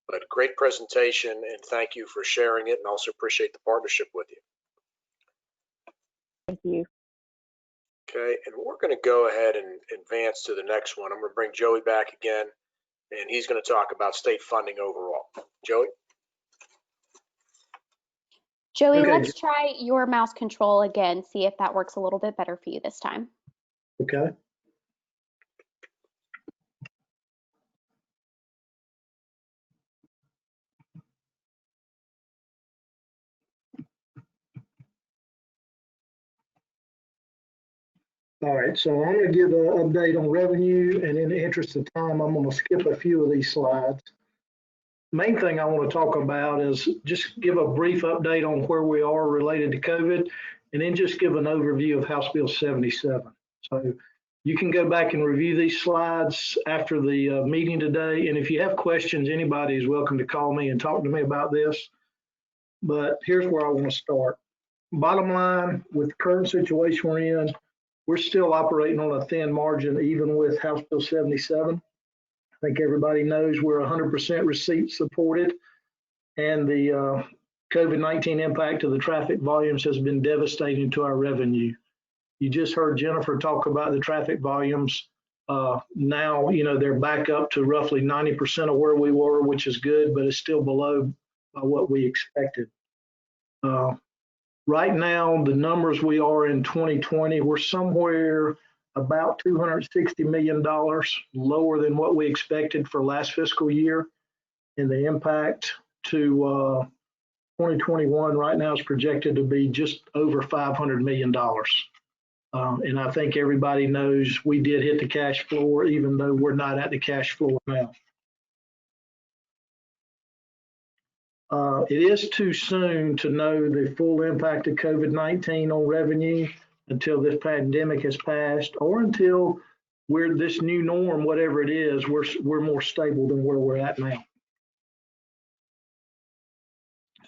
But great presentation, and thank you for sharing it, and also appreciate the partnership with you. Thank you. Okay, and we're going to go ahead and advance to the next one. I'm going to bring Joey back again, and he's going to talk about state funding overall. Joey? Joey, Okay. let's try your mouse control again, see if that works a little bit better for you this time. Okay. All right, so I'm going to give an update on revenue, and in the interest of time, I'm going to skip a few of these slides. Main thing I want to talk about is just give a brief update on where we are related to COVID, and then just give an overview of House Bill 77. So you can go back and review these slides after the meeting today, and if you have questions, anybody is welcome to call me and talk to me about this. But here's where I want to start. Bottom line, with the current situation we're in, we're still operating on a thin margin, even with House Bill 77. I think everybody knows we're 100% receipt supported, and the COVID-19 impact of the traffic volumes has been devastating to our revenue. You just heard Jennifer talk about the traffic volumes. Now, they're back up to roughly 90% of where we were, which is good, but it's still below what we expected. Right now, the numbers we are in 2020, we're somewhere about $260 million lower than what we expected for last fiscal year. And the impact to 2021 right now is projected to be just over $500 million. And I think everybody knows we did hit the cash floor, even though we're not at the cash floor now. It is too soon to know the full impact of COVID-19 on revenue until this pandemic has passed, or until we're this new norm, whatever it is, we're more stable than where we're at now.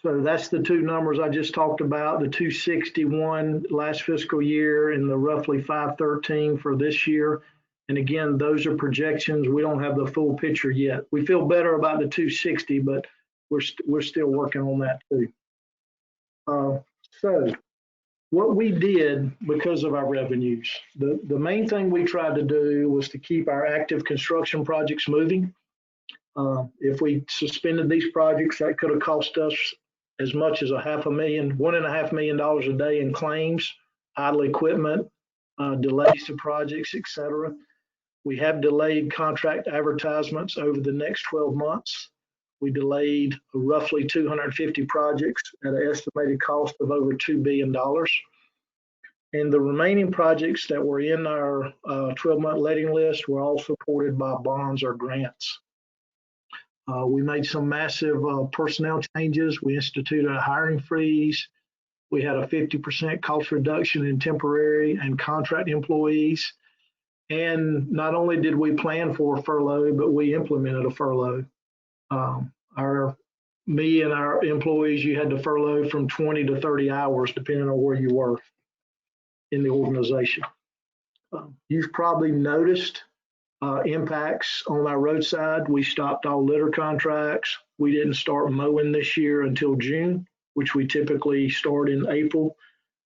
So that's the two numbers I just talked about, the 261 last fiscal year and the roughly 513 for this year. And again, those are projections. We don't have the full picture yet. We feel better about the 260, but we're still working on that too. So what we did because of our revenues, the main thing we tried to do was to keep our active construction projects moving. If we suspended these projects, that could have cost us as much as $1.5 million a day in claims, idle equipment, delays to projects, etc. We have delayed contract advertisements over the next 12 months. We delayed roughly 250 projects at an estimated cost of over $2 billion. And the remaining projects that were in our 12-month letting list were all supported by bonds or grants. We made some massive personnel changes. We instituted a hiring freeze. We had a 50% cost reduction in temporary and contract employees. And not only did we plan for a furlough, but we implemented a furlough. Me and our employees, you had to furlough from 20 to 30 hours, depending on where you were in the organization. You've probably noticed impacts on our roadside. We stopped all litter contracts. We didn't start mowing this year until June, which we typically start in April.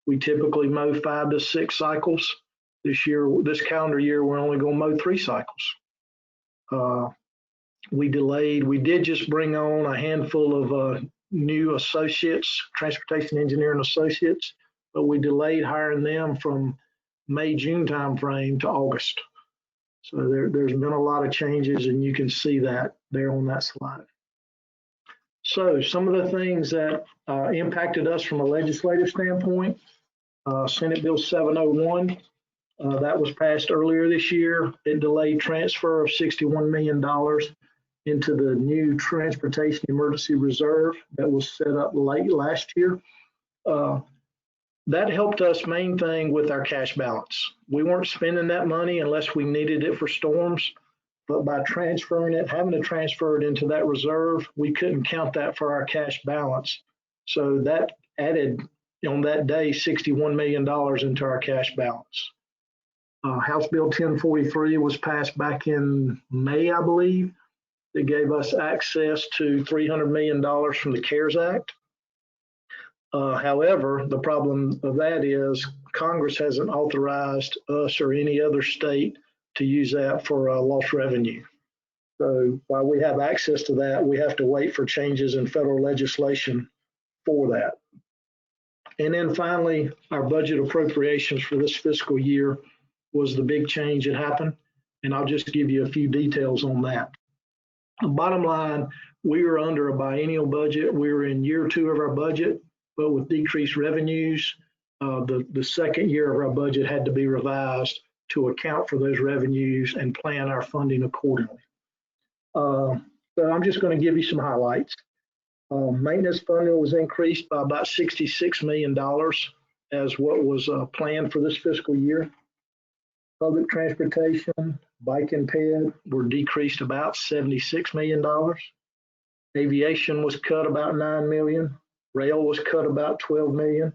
We typically mow 5 to 6 cycles. This calendar year, we're only going to mow 3 cycles. We did just bring on a handful of new associates, transportation engineering associates, but we delayed hiring them from May, June timeframe to August. So there's been a lot of changes, and you can see that there on that slide. So some of the things that impacted us from a legislative standpoint, Senate Bill 701, that was passed earlier this year. It delayed transfer of $61 million into the new Transportation Emergency Reserve that was set up late last year. That helped us main thing with our cash balance. We weren't spending that money unless we needed it for storms, but by transferring it, having to transfer it into that reserve, we couldn't count that for our cash balance. So that added on that day $61 million into our cash balance. House Bill 1043 was passed back in May, I believe. that gave us access to $300 million from the CARES Act. However, the problem of that is Congress hasn't authorized us or any other state to use that for lost revenue. So while we have access to that, we have to wait for changes in federal legislation for that. And then finally, our budget appropriations for this fiscal year was the big change that happened. And I'll just give you a few details on that. The bottom line, we were under a biennial budget. We were in year 2 of our budget, but with decreased revenues, the second year of our budget had to be revised to account for those revenues and plan our funding accordingly. So I'm just going to give you some highlights. Maintenance funding was increased by about $66 million as what was planned for this fiscal year. Public transportation, bike and ped were decreased about $76 million. Aviation was cut about $9 million. Rail was cut about $12 million.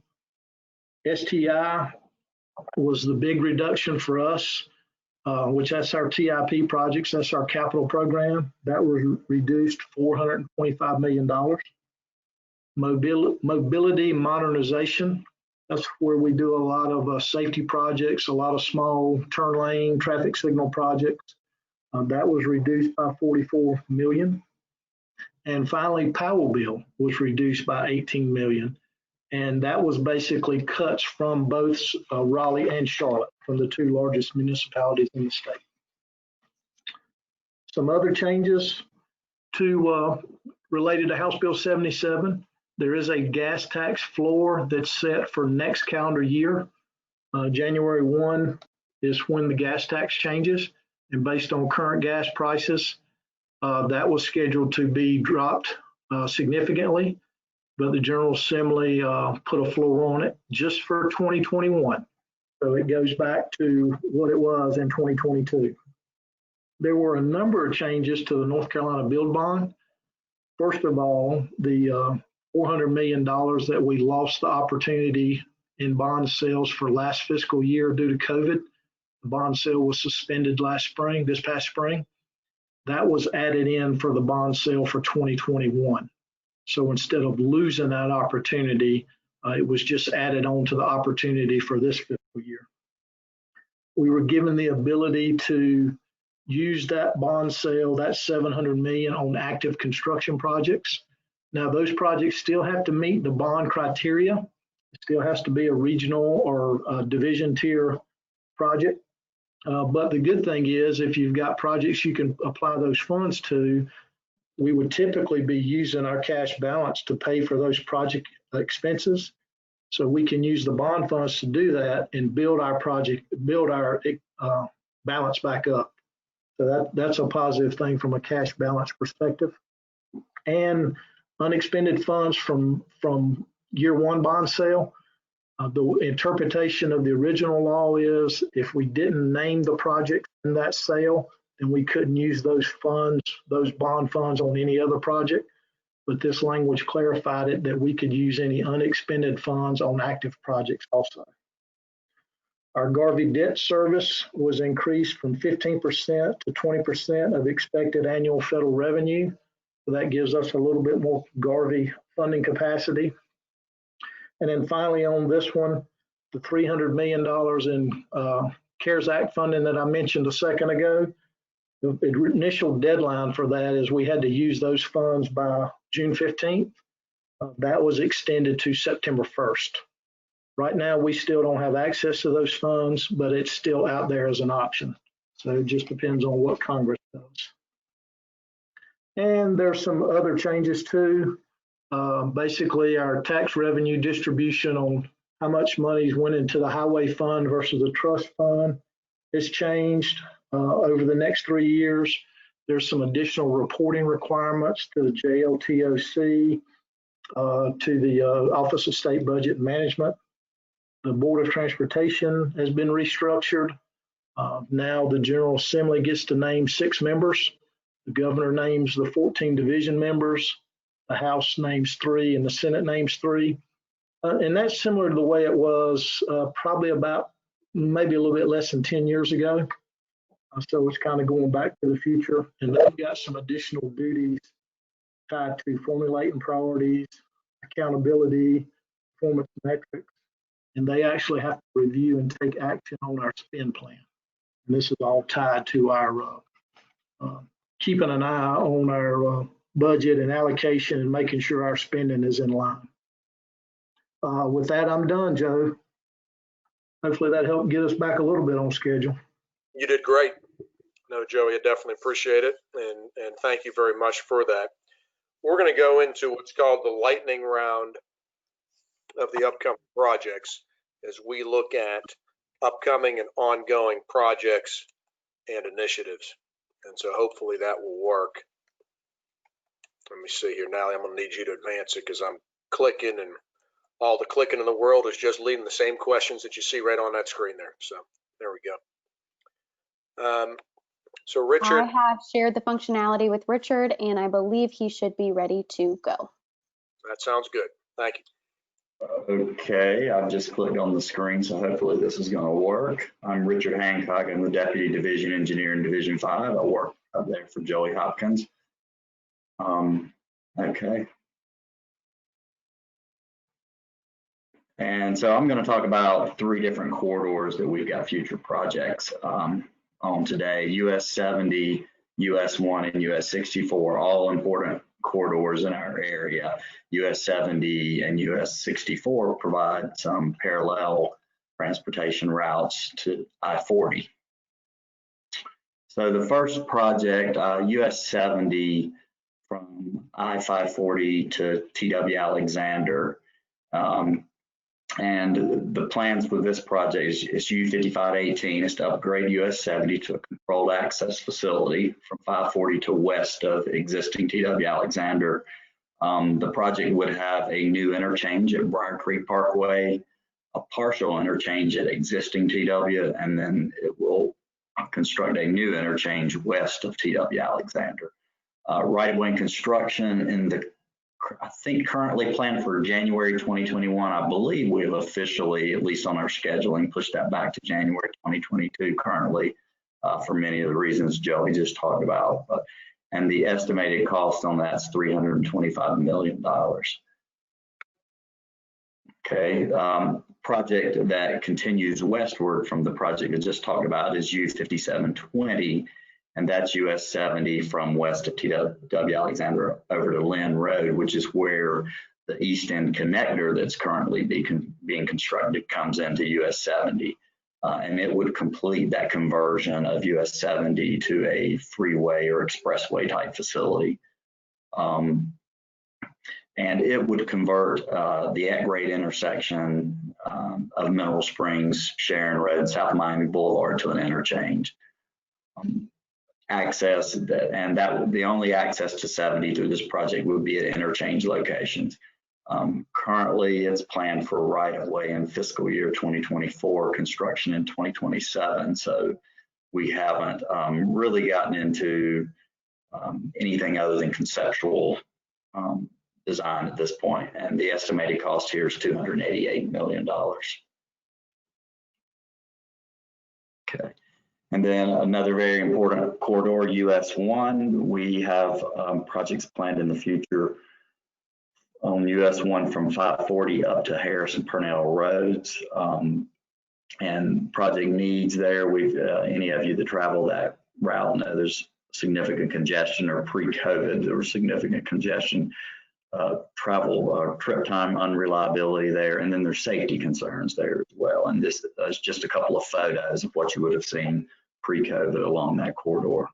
STI was the big reduction for us, which that's our TIP projects, that's our capital program. That was reduced $425 million. Mobility modernization, that's where we do a lot of safety projects, a lot of small turn lane, traffic signal projects. That was reduced by $44 million. And finally, Powell bill was reduced by $18 million. And that was basically cuts from both Raleigh and Charlotte, from the 2 largest municipalities in the state. Some other changes related to House Bill 77. There is a gas tax floor that's set for next calendar year. January 1 is when the gas tax changes. And based on current gas prices, that was scheduled to be dropped significantly. But the General Assembly put a floor on it just for 2021. So it goes back to what it was in 2022. There were a number of changes to the North Carolina Build Bond. First of all, the $400 million that we lost the opportunity in bond sales for last fiscal year due to COVID. The bond sale was suspended this past spring. That was added in for the bond sale for 2021. So instead of losing that opportunity, it was just added on to the opportunity for this fiscal year. We were given the ability to use that bond sale, that $700 million, on active construction projects. Now, those projects still have to meet the bond criteria. It still has to be a regional or a division tier project. But the good thing is, if you've got projects you can apply those funds to, we would typically be using our cash balance to pay for those project expenses. So we can use the bond funds to do that and build our balance back up. So that's a positive thing from a cash balance perspective. And unexpended funds from year 1 bond sale. The interpretation of the original law is if we didn't name the project in that sale, then we couldn't use those funds, those bond funds, on any other project. But this language clarified it that we could use any unexpended funds on active projects also. Our Garvey debt service was increased from 15% to 20% of expected annual federal revenue. So that gives us a little bit more Garvey funding capacity. And then finally on this one, the $300 million in CARES Act funding that I mentioned a second ago, the initial deadline for that is we had to use those funds by June 15th. That was extended to September 1st. Right now, we still don't have access to those funds, but it's still out there as an option. So it just depends on what Congress does. And there's some other changes too. Basically, our tax revenue distribution on how much money went into the highway fund versus the trust fund has changed over the next 3 years. There's some additional reporting requirements to the JLTOC, to the Office of State Budget Management. The Board of Transportation has been restructured. Now the General Assembly gets to name 6 members. The governor names the 14 division members. The House names 3 and the Senate names 3. And that's similar to the way it was probably about maybe a little bit less than 10 years ago. So it's kind of going back to the future. And they've got some additional duties tied to formulating priorities, accountability, performance metrics, and they actually have to review and take action on our spend plan. And this is all tied to our keeping an eye on our budget and allocation and making sure our spending is in line. With that, I'm done, Joe. Hopefully that helped get us back a little bit on schedule. You did great. No, Joey, I definitely appreciate it, and thank you very much for that. We're going to go into what's called the lightning round of the upcoming projects as we look at upcoming and ongoing projects and initiatives. And so hopefully that will work. Let me see here. Now I'm going to need you to advance it because I'm clicking, and all the clicking in the world is just leading the same questions that you see right on that screen there. So there we go. So Richard. I have shared the functionality with Richard, and I believe he should be ready to go. That sounds good. Thank you. Okay, I've just clicked on the screen, so hopefully this is going to work. I'm Richard Hancock. I'm the Deputy Division Engineer in Division 5. I work up there for Joey Hopkins. Okay. And so I'm going to talk about 3 different corridors that we've got future projects on today. US 70, US 1, and US 64, all important corridors in our area. US 70 and US 64 provide some parallel transportation routes to I-40. So the first project, US 70 from I-540 to TW Alexander. And the plans for this project is U5518 is to upgrade US 70 to a controlled access facility from 540 to west of existing TW Alexander. The project would have a new interchange at Briar Creek Parkway, a partial interchange at existing TW, and then it will construct a new interchange west of TW Alexander. Right-of-way construction in the I think currently planned for January 2021. I believe we have officially, at least on our scheduling, pushed that back to January 2022 currently for many of the reasons Joey just talked about. And the estimated cost on that's $325 million. Okay, project that continues westward from the project I just talked about is U5720. And that's US 70 from west of TW Alexander over to Lynn Road, which is where the east end connector that's currently being constructed comes into US 70. And it would complete that conversion of US 70 to a freeway or expressway type facility. And it would convert the at-grade intersection of Mineral Springs, Sharon Road, South Miami Boulevard to an interchange. Access that the only access to 70 through this project would be at interchange locations. Currently, it's planned for right-of-way in fiscal year 2024, construction in 2027. So we haven't really gotten into anything other than conceptual design at this point. And the estimated cost here is $288 million. Okay. And then another very important corridor, US 1, we have projects planned in the future on US 1 from 540 up to Harris and Purnell roads. And project needs there, any of you that travel that route know there's significant congestion, or pre-COVID, there was significant congestion, trip time unreliability there, and then there's safety concerns there as well. And this is just a couple of photos of what you would have seen pre-COVID along that corridor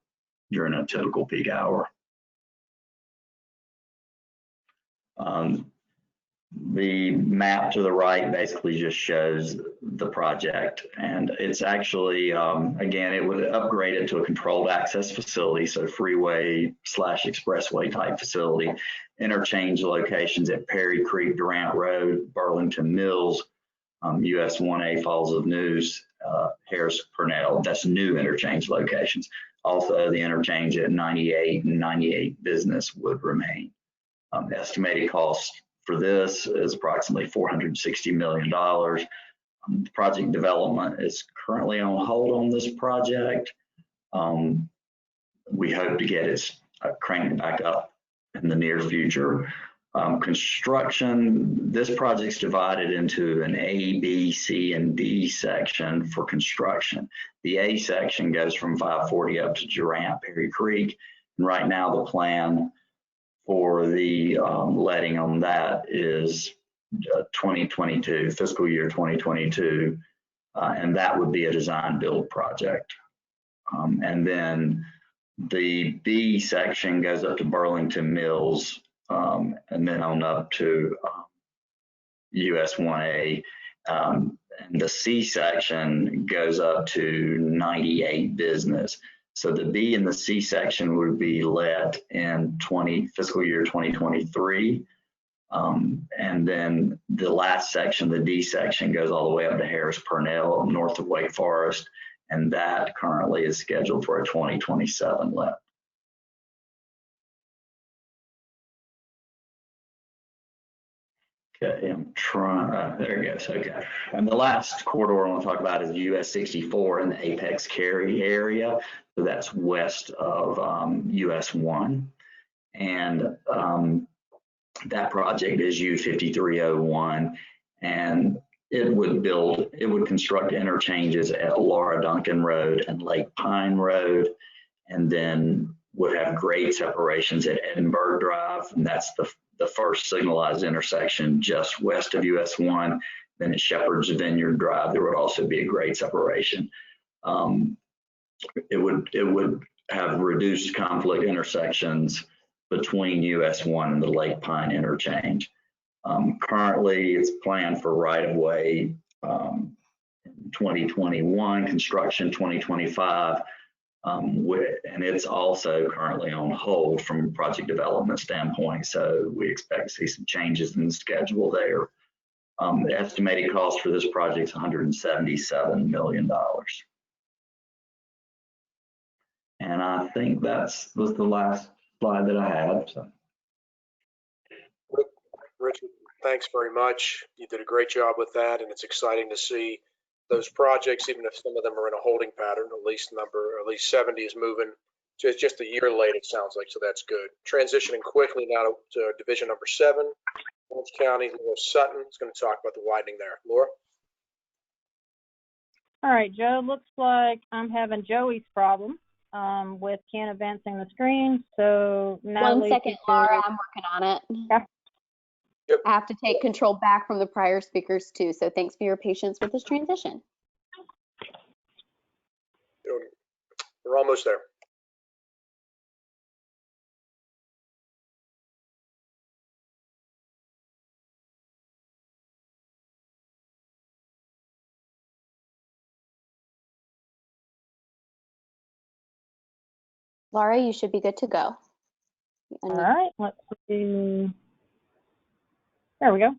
during a typical peak hour. The map to the right basically just shows the project, and it's actually, again, it would upgrade it to a controlled access facility, so freeway / expressway type facility, interchange locations at Perry Creek, Durant Road, Burlington Mills, US 1A Falls of News, Harris Purnell. That's new interchange locations. Also, the interchange at 98 and 98 Business would remain. The estimated cost for this is approximately $460 million. Project development is currently on hold on this project. We hope to get it cranked back up in the near future. Construction, this project's divided into an A, B, C, and D section for construction. The A section goes from 540 up to Durant, Perry Creek. And right now the plan for the letting on that is 2022, fiscal year 2022. And that would be a design build project. And then the B section goes up to Burlington Mills, and then on up to US 1A. And the C section goes up to 98 Business. So the B and the C section would be let in fiscal year 2023. And then the last section, the D section, goes all the way up to Harris Purnell, north of Wake Forest. And that currently is scheduled for a 2027 let. Okay, I'm trying, there it goes, okay. And the last corridor I want to talk about is US 64 in the Apex Cary area. So that's west of US 1. And that project is U5301. And it would construct interchanges at Laura Duncan Road and Lake Pine Road, and then would have grade separations at Edinburgh Drive, and that's the first signalized intersection just west of US 1. Then at Shepherd's Vineyard Drive, there would also be a grade separation. It would have reduced conflict intersections between US 1 and the Lake Pine interchange. Currently, it's planned for right-of-way 2021, construction 2025, and it's also currently on hold from a project development standpoint. So we expect to see some changes in the schedule there. The estimated cost for this project is $177 million. And I think that was the last slide that I had. So. Richard, thanks very much. You did a great job with that, and it's exciting to see those projects, even if some of them are in a holding pattern. At least 70 is moving. It's just a year late, it sounds like, so that's good. Transitioning quickly now to division number 7, Orange County. Laura Sutton is going to talk about the widening there. Laura? All right, Joe, looks like I'm having Joey's problem with can't advancing the screen. So now 1 second, Laura, I'm working on it. Yeah. Yep. I have to take control back from the prior speakers too, so thanks for your patience with this transition. We're almost there. Laura, you should be good to go. All right, let's see. There we go.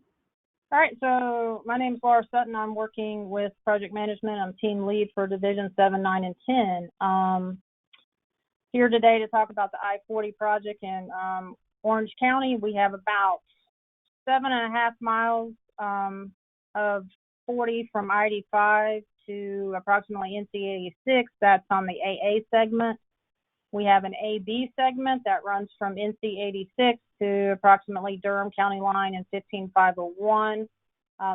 All right, so my name is Laura Sutton. I'm working with project management. I'm team lead for division 7, 9, and 10. Here today to talk about the I-40 project in Orange County. We have about 7.5 miles of 40 from I-85 to approximately NC86. That's on the AA segment. We have an AB segment that runs from NC86 to approximately Durham County line and 15501.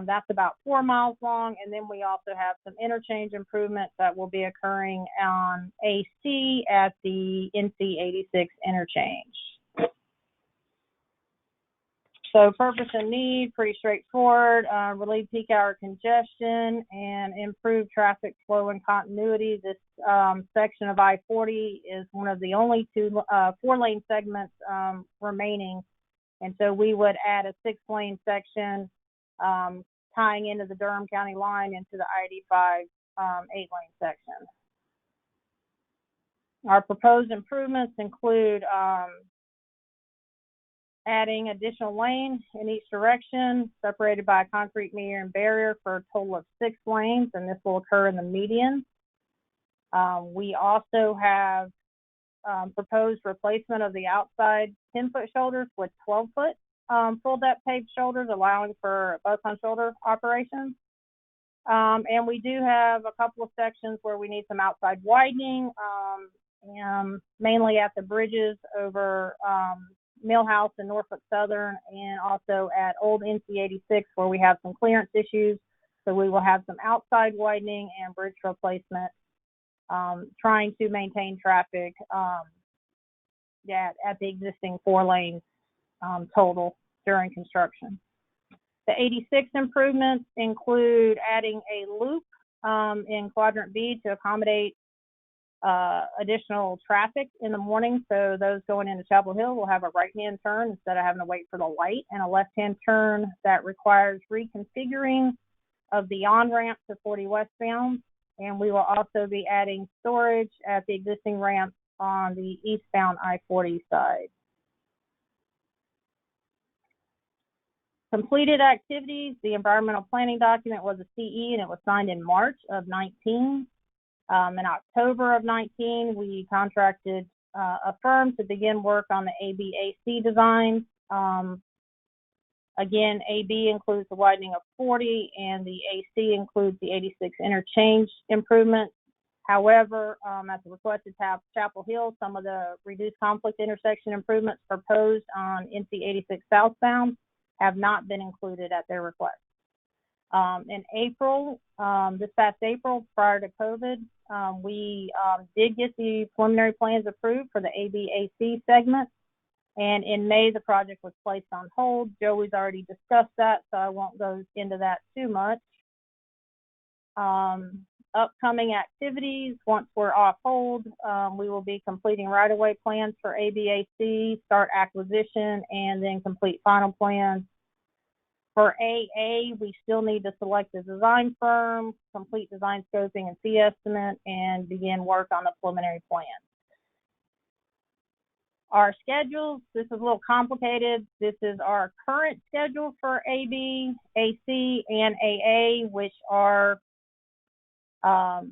That's about 4 miles long. And then we also have some interchange improvements that will be occurring on AC at the NC86 interchange. So purpose and need, pretty straightforward. Relieve peak hour congestion and improve traffic flow and continuity. This section of I-40 is one of the only 4-lane segments remaining. And so we would add a 6-lane section tying into the Durham County line into the I-85 8-lane section. Our proposed improvements include adding additional lane in each direction, separated by a concrete median and barrier for a total of 6 lanes, and this will occur in the median. We also have proposed replacement of the outside 10-foot shoulders with 12-foot full depth paved shoulders, allowing for both on shoulder operations. And we do have a couple of sections where we need some outside widening, mainly at the bridges over Millhouse and Norfolk Southern, and also at Old NC86 where we have some clearance issues. So we will have some outside widening and bridge replacement, trying to maintain traffic at the existing 4 lanes total during construction. The 86 improvements include adding a loop in quadrant B to accommodate additional traffic in the morning. So those going into Chapel Hill will have a right-hand turn instead of having to wait for the light, and a left-hand turn that requires reconfiguring of the on-ramp to 40 westbound. And we will also be adding storage at the existing ramp on the eastbound I-40 side. Completed activities, the environmental planning document was a CE and it was signed in March of 19. In October of 19, we contracted a firm to begin work on the ABAC design. Again, AB includes the widening of 40 and the AC includes the 86 interchange improvements. However, at the request of Chapel Hill, some of the reduced conflict intersection improvements proposed on NC 86 southbound have not been included at their request. In April, this past April, prior to COVID, we did get the preliminary plans approved for the ABAC segment. And in May, the project was placed on hold. Joey's already discussed that, so I won't go into that too much. Upcoming activities, once we're off hold, we will be completing right-of-way plans for ABAC, start acquisition, and then complete final plans. For AA, we still need to select a design firm, complete design scoping and fee estimate, and begin work on the preliminary plan. Our schedules, this is a little complicated. This is our current schedule for AB, AC, and AA, which are the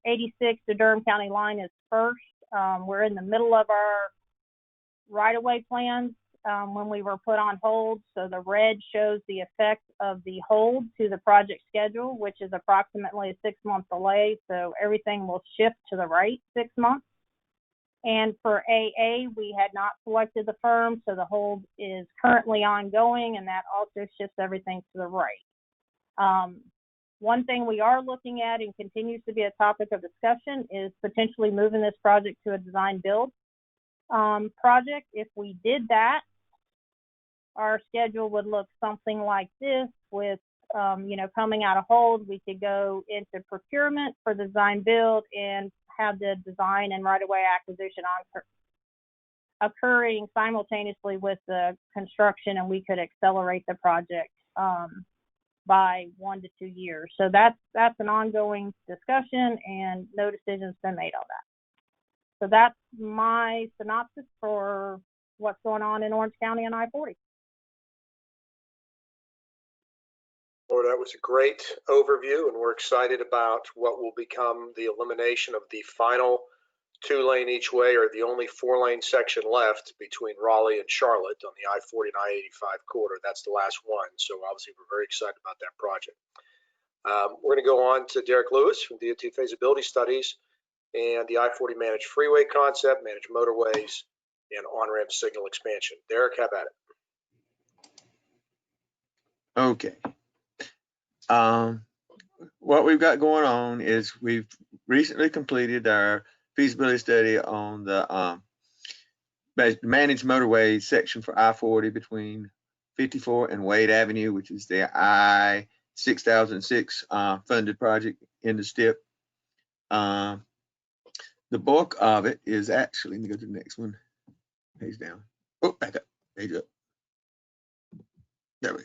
86 to Durham County line is first. We're in the middle of our right-of-way plans when we were put on hold. So the red shows the effect of the hold to the project schedule, which is approximately a 6-month delay. So everything will shift to the right 6 months. And for AA, we had not selected the firm, so the hold is currently ongoing, and that also shifts everything to the right. One thing we are looking at and continues to be a topic of discussion is potentially moving this project to a design build project. If we did that, our schedule would look something like this with, coming out of hold, we could go into procurement for design build and have the design and right-of-way acquisition occurring simultaneously with the construction, and we could accelerate the project by 1 to 2 years. So that's an ongoing discussion, and no decision's been made on that. So that's my synopsis for what's going on in Orange County and I-40. Well, that was a great overview, and we're excited about what will become the elimination of the final 2-lane each way, or the only 4-lane section left between Raleigh and Charlotte on the I-40 and I-85 corridor. That's the last one. So obviously we're very excited about that project. We're going to go on to Derek Lewis from DOT Feasibility Studies and the I-40 managed freeway concept, managed motorways, and on-ramp signal expansion. Derek, have at it. Okay. What we've got going on is we've recently completed our feasibility study on the managed motorway section for I-40 between 54 and Wade Avenue, which is the I-6006 funded project in the STIP. The bulk of it is actually, let me go to the next one, page down. Oh, back up, page up. There we go.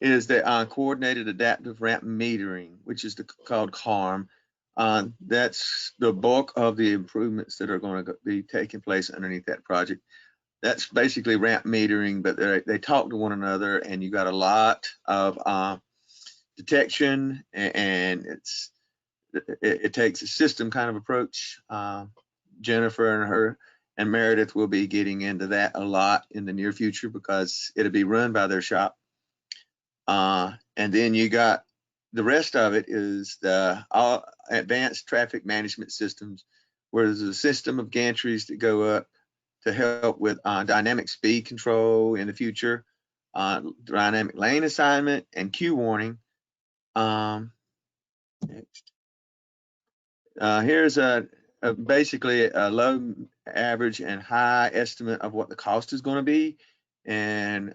Is the coordinated adaptive ramp metering, which is called CARM. That's the bulk of the improvements that are going to be taking place underneath that project. That's basically ramp metering, but they talk to one another, and you got a lot of detection, and it takes a system kind of approach. Jennifer and Meredith will be getting into that a lot in the near future because it'll be run by their shop. And then you got the rest of it is the all advanced traffic management systems, where there's a system of gantries that go up to help with dynamic speed control in the future, dynamic lane assignment, and queue warning. Next. Here's basically a low, average, and high estimate of what the cost is going to be. And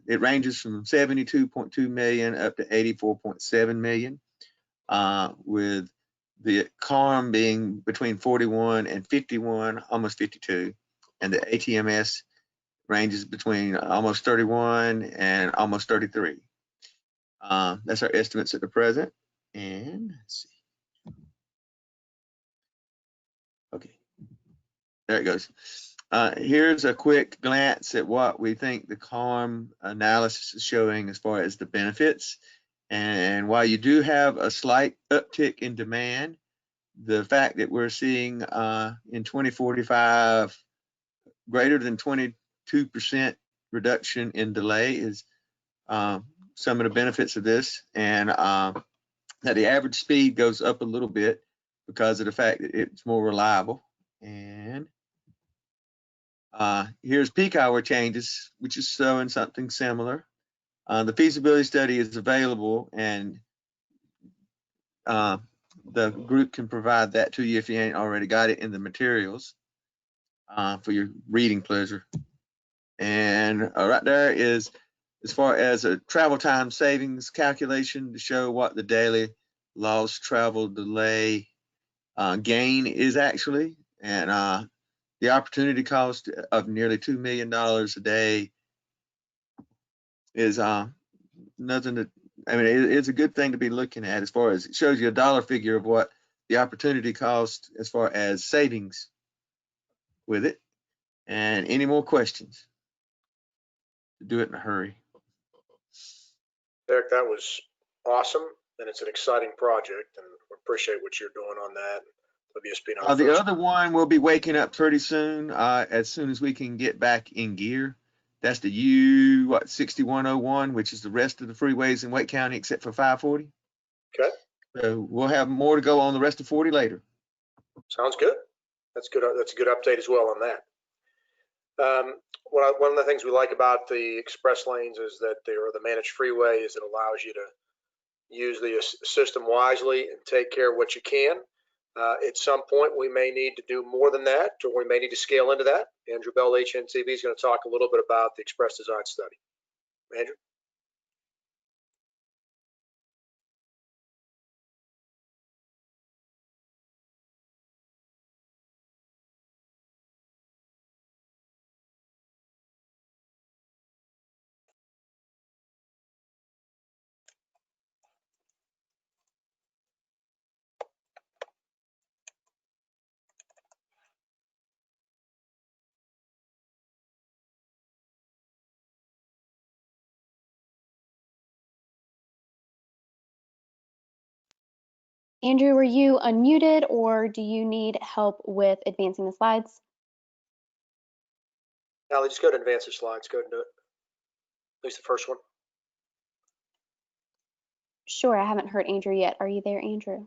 it ranges from 72.2 million up to 84.7 million, with the CARM being between 41 and 51, almost 52. And the ATMS ranges between almost 31 and almost 33. That's our estimates at the present. And let's see. Okay, there it goes. Here's a quick glance at what we think the CARM analysis is showing as far as the benefits. And while you do have a slight uptick in demand, the fact that we're seeing in 2045 greater than 22% reduction in delay is some of the benefits of this, and that the average speed goes up a little bit because of the fact that it's more reliable. And here's peak hour changes, which is showing something similar. The feasibility study is available, and the group can provide that to you if you ain't already got it in the materials for your reading pleasure. And right there is as far as a travel time savings calculation to show what the daily lost travel delay gain is actually. And the opportunity cost of nearly $2 million a day is nothing to, I mean, it's a good thing to be looking at as far as it shows you a dollar figure of what the opportunity cost as far as savings with it. And any more questions? Do it in a hurry. Derek, that was awesome, and it's an exciting project, and we appreciate what you're doing on that. The other one will be waking up pretty soon, as soon as we can get back in gear. That's the U-6101, which is the rest of the freeways in Wake County except for 540. Okay. So we'll have more to go on the rest of 40 later. Sounds good. That's good. That's a good update as well on that. One of the things we like about the express lanes is that they're the managed freeway, is it allows you to use the system wisely and take care of what you can. At some point, we may need to do more than that, or we may need to scale into that. Andrew Bell, HNTV, is going to talk a little bit about the Express Design Study. Andrew? Andrew, were you unmuted, or do you need help with advancing the slides? Allie, just go to advance the slides. Go ahead and do it. At least the first one. Sure, I haven't heard Andrew yet. Are you there, Andrew?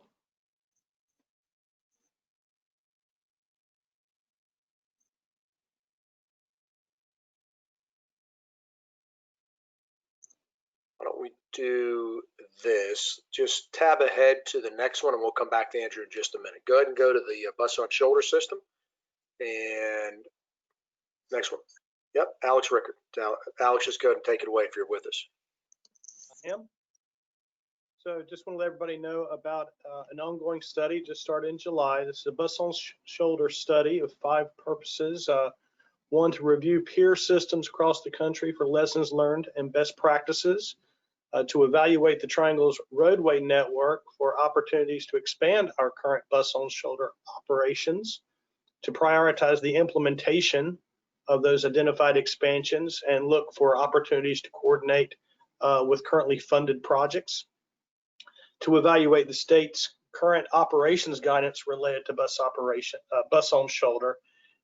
Why don't we do this? Just tab ahead to the next one, and we'll come back to Andrew in just a minute. Go ahead and go to the bus on shoulder system. And next one. Yep, Alex Rickard. Alex, just go ahead and take it away if you're with us. I am. So just want to let everybody know about an ongoing study just started in July. This is a bus on shoulder study of 5 purposes. One, to review peer systems across the country for lessons learned and best practices. To evaluate the Triangle's roadway network for opportunities to expand our current bus on shoulder operations. To prioritize the implementation of those identified expansions and look for opportunities to coordinate with currently funded projects. To evaluate the state's current operations guidance related to bus on shoulder,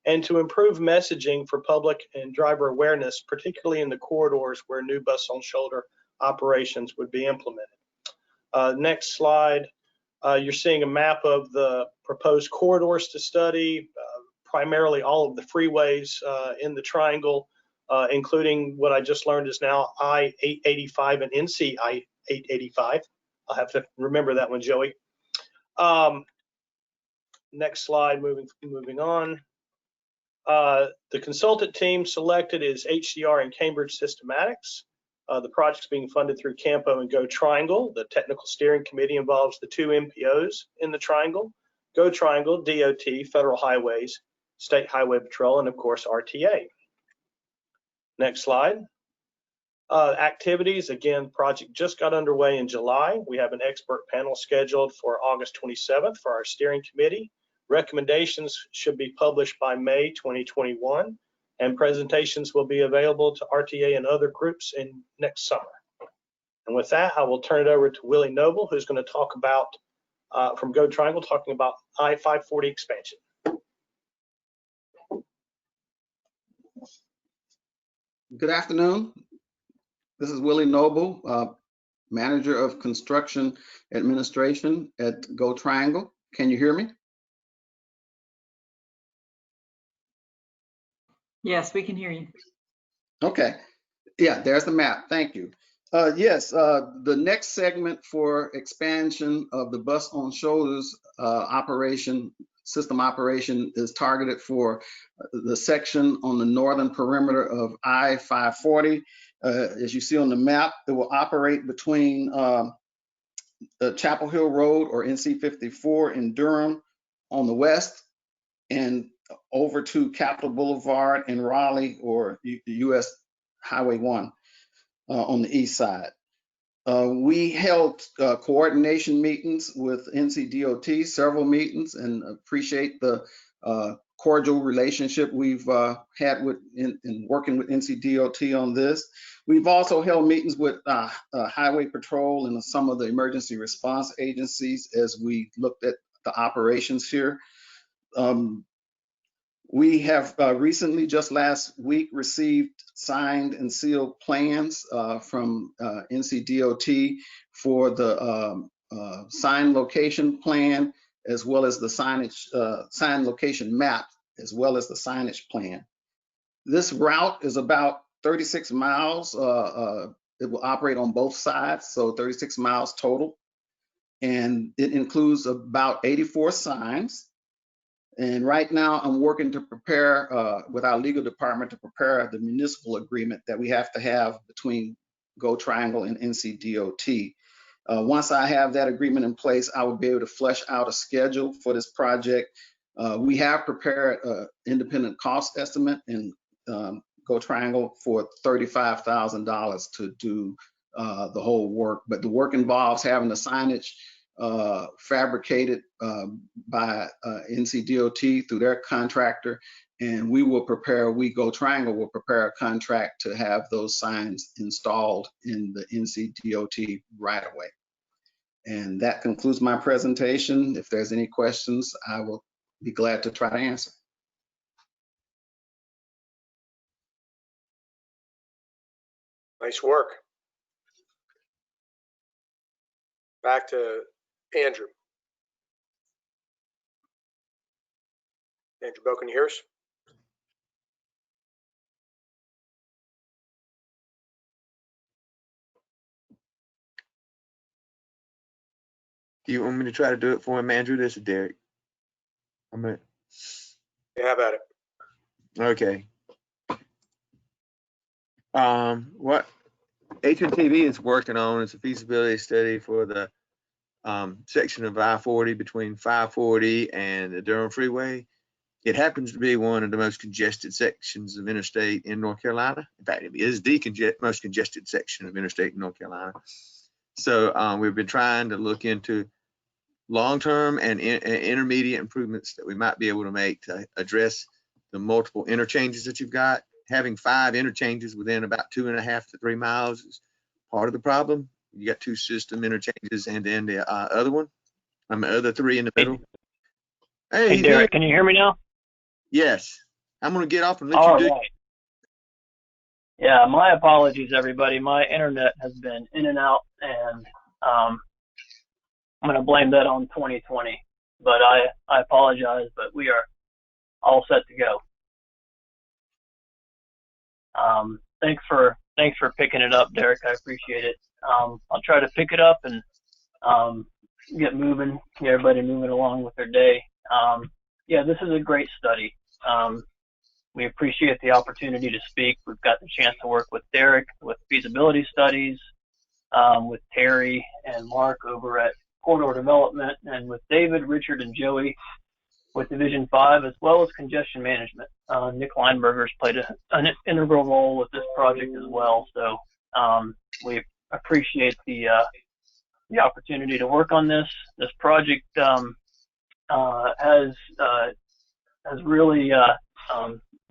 and to improve messaging for public and driver awareness, particularly in the corridors where new bus on shoulder operations would be implemented. Next slide, you're seeing a map of the proposed corridors to study, primarily all of the freeways in the triangle, including what I just learned is now I-885 and NC I-885. I'll have to remember that one, Joey. Next slide, moving on. The consultant team selected is HDR and Cambridge Systematics. The project's being funded through Campo and Go Triangle. The technical steering committee involves the 2 MPOs in the triangle, Go Triangle, DOT, Federal Highways, State Highway Patrol, and of course, RTA. Next slide. Activities, again, project just got underway in July. We have an expert panel scheduled for August 27th for our steering committee. Recommendations should be published by May 2021, and presentations will be available to RTA and other groups in next summer. And with that, I will turn it over to Willie Noble, who's going to talk about, from Go Triangle, talking about I-540 expansion. Good afternoon. This is Willie Noble, Manager of Construction Administration at Go Triangle. Can you hear me? Yes, we can hear you. Okay. Yeah, there's the map. Thank you. Yes, the next segment for expansion of the bus on shoulders system operation is targeted for the section on the northern perimeter of I-540. As you see on the map, it will operate between Chapel Hill Road or NC54 in Durham on the west and over to Capitol Boulevard in Raleigh or US Highway 1 on the east side. We held coordination meetings with NCDOT, several meetings, and appreciate the cordial relationship we've had in working with NCDOT on this. We've also held meetings with Highway Patrol and some of the emergency response agencies as we looked at the operations here. We have recently, just last week, received signed and sealed plans from NCDOT for the sign location plan, as well as the signage, sign location map, as well as the signage plan. This route is about 36 miles. It will operate on both sides, so 36 miles total. And it includes about 84 signs. And right now I'm working to prepare with our legal department to prepare the municipal agreement that we have to have between Go Triangle and NCDOT. Once I have that agreement in place, I will be able to flesh out a schedule for this project. We have prepared an independent cost estimate in Go Triangle for $35,000 to do the whole work. But the work involves having the signage fabricated by NCDOT through their contractor, and we Go Triangle will prepare a contract to have those signs installed in the NCDOT right away. And that concludes my presentation. If there's any questions, I will be glad to try to answer. Nice work. Back to Andrew. Andrew Bo, can you hear us? Do you want me to try to do it for him, Andrew? This is Derek. Yeah, how about it? Okay. What HNTV is working on is a feasibility study for the section of I-40 between 540 and the Durham Freeway. It happens to be one of the most congested sections of interstate in North Carolina. In fact, it is the most congested section of interstate in North Carolina. So we've been trying to look into long-term and intermediate improvements that we might be able to make to address the multiple interchanges that you've got. Having 5 interchanges within about 2.5 to 3 miles is part of the problem. You got 2 system interchanges and then the other one. The other 3 in the middle. Hey Derek, can you hear me now? Yes. I'm going to get off and let you do. Right. Yeah, my apologies, everybody. My internet has been in and out, and I'm going to blame that on 2020. But I apologize, but we are all set to go. Thanks for picking it up, Derek. I appreciate it. I'll try to pick it up and get everybody moving along with their day. Yeah, this is a great study. We appreciate the opportunity to speak. We've got the chance to work with Derek with feasibility studies, with Terry and Mark over at Corridor Development, and with David, Richard, and Joey with Division 5, as well as congestion management. Nick Lineberger's played an integral role with this project as well. So we appreciate the opportunity to work on this. This project has really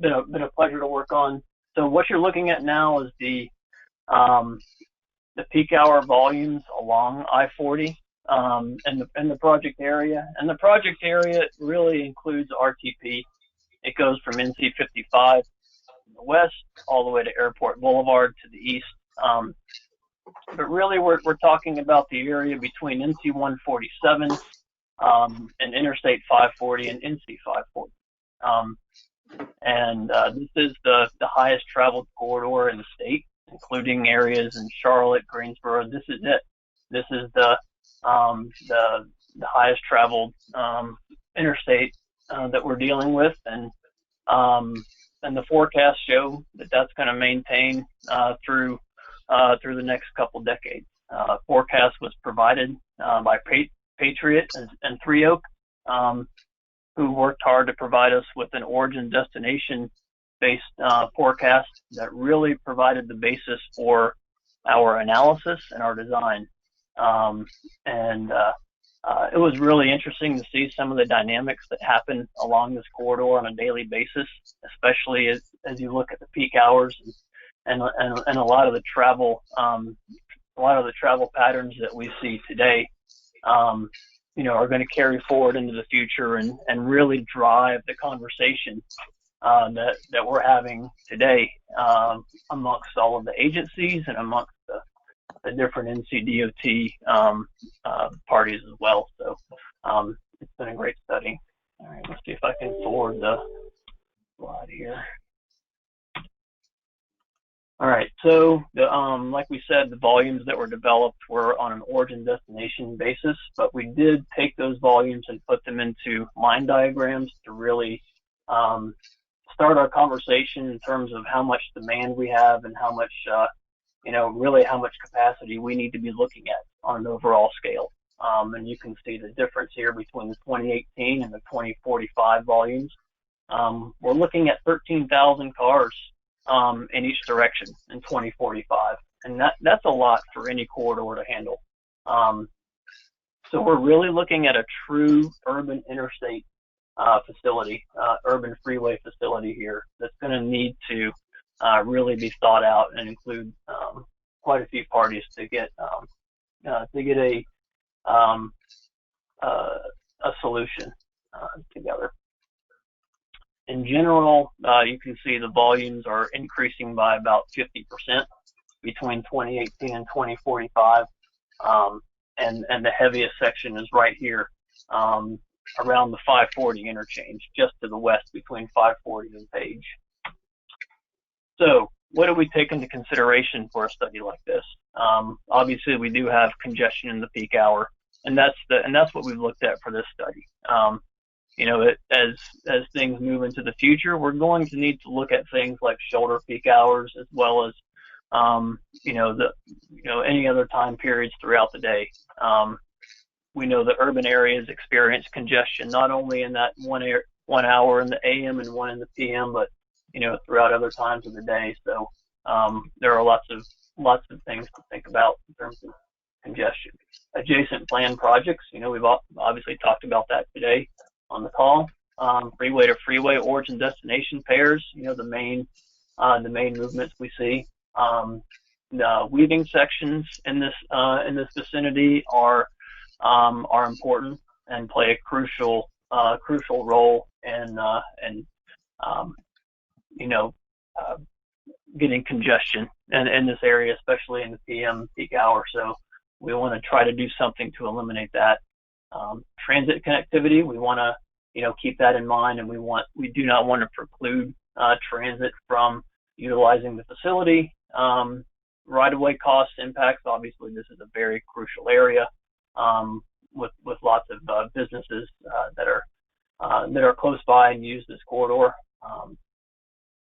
been a pleasure to work on. So what you're looking at now is the peak hour volumes along I-40 and the project area. And the project area really includes RTP. It goes from NC55 in the west all the way to Airport Boulevard to the east. But really we're talking about the area between NC147 and Interstate 540 and NC 540. This is the highest traveled corridor in the state, including areas in Charlotte, Greensboro. This is it. This is the highest traveled interstate that we're dealing with, and the forecasts show that that's going to maintain through the next couple decades. Forecast was provided by Patriot and Three Oak, who worked hard to provide us with an origin destination based forecast that really provided the basis for our analysis and our design. It was really interesting to see some of the dynamics that happen along this corridor on a daily basis, especially as you look at the peak hours and a lot of the travel patterns that we see today. Are going to carry forward into the future and really drive the conversation that we're having today amongst all of the agencies and amongst the different NCDOT parties as well. So it's been a great study. All right, let's see if I can forward the slide here. All right, so like we said, the volumes that were developed were on an origin destination basis, but we did take those volumes and put them into line diagrams to really start our conversation in terms of how much demand we have and how much, really how much capacity we need to be looking at on an overall scale. And you can see the difference here between the 2018 and the 2045 volumes. We're looking at 13,000 cars in each direction in 2045, and that's a lot for any corridor to handle. So we're really looking at a true urban interstate facility, urban freeway facility here that's going to need to really be thought out and include quite a few parties to get a solution together. In general, you can see the volumes are increasing by about 50% between 2018 and 2045, and the heaviest section is right here around the 540 interchange, just to the west between 540 and Page. So what do we take into consideration for a study like this? Obviously, we do have congestion in the peak hour, and that's what we've looked at for this study. As things move into the future, we're going to need to look at things like shoulder peak hours, as well as any other time periods throughout the day. We know the urban areas experience congestion not only in that 1 hour in the AM and 1 in the PM, but throughout other times of the day. So there are lots of things to think about in terms of congestion. Adjacent planned projects, we've obviously talked about that today on the call. Freeway to freeway origin destination pairs, the main movements we see. The weaving sections in this vicinity are important and play a crucial role in getting congestion in this area, especially in the PM peak hour. So we want to try to do something to eliminate that. Transit connectivity, we want to, keep that in mind, and we do not want to preclude transit from utilizing the facility. Right-of-way cost impacts, obviously, this is a very crucial area with lots of businesses that are close by and use this corridor.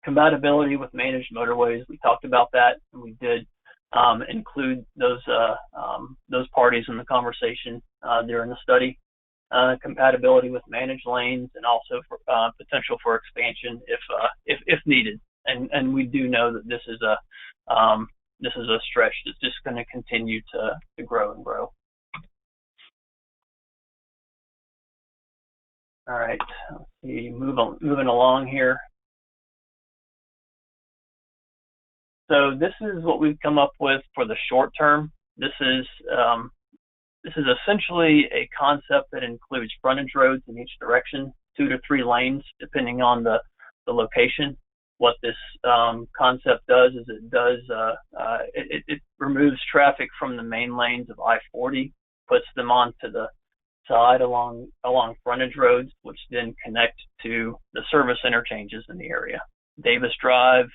Compatibility with managed motorways, we talked about that, and we did include those parties in the conversation during the study. Compatibility with managed lanes, and also for, potential for expansion if needed. And we do know that this is a stretch that's just going to continue to grow and grow. All right, let's see, moving along here. So this is what we've come up with for the short term. This is essentially a concept that includes frontage roads in each direction, 2 to 3 lanes, depending on the location. What this concept does is it removes traffic from the main lanes of I-40, puts them onto the side along frontage roads, which then connect to the service interchanges in the area. Davis Drive,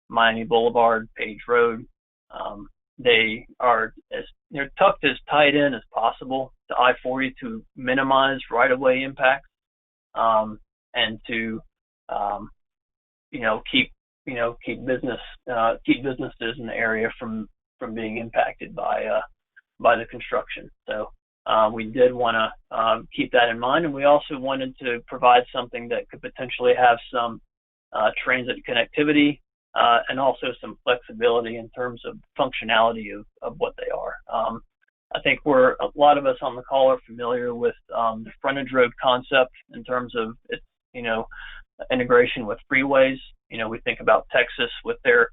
Miami Boulevard, Page Road. They're tucked as tight in as possible to I-40 to minimize right-of-way impacts, and to keep businesses in the area from being impacted by the construction. So we did want to keep that in mind, and we also wanted to provide something that could potentially have some transit connectivity. And also some flexibility in terms of functionality of what they are. I think a lot of us on the call are familiar with the frontage road concept in terms of its, integration with freeways. We think about Texas with their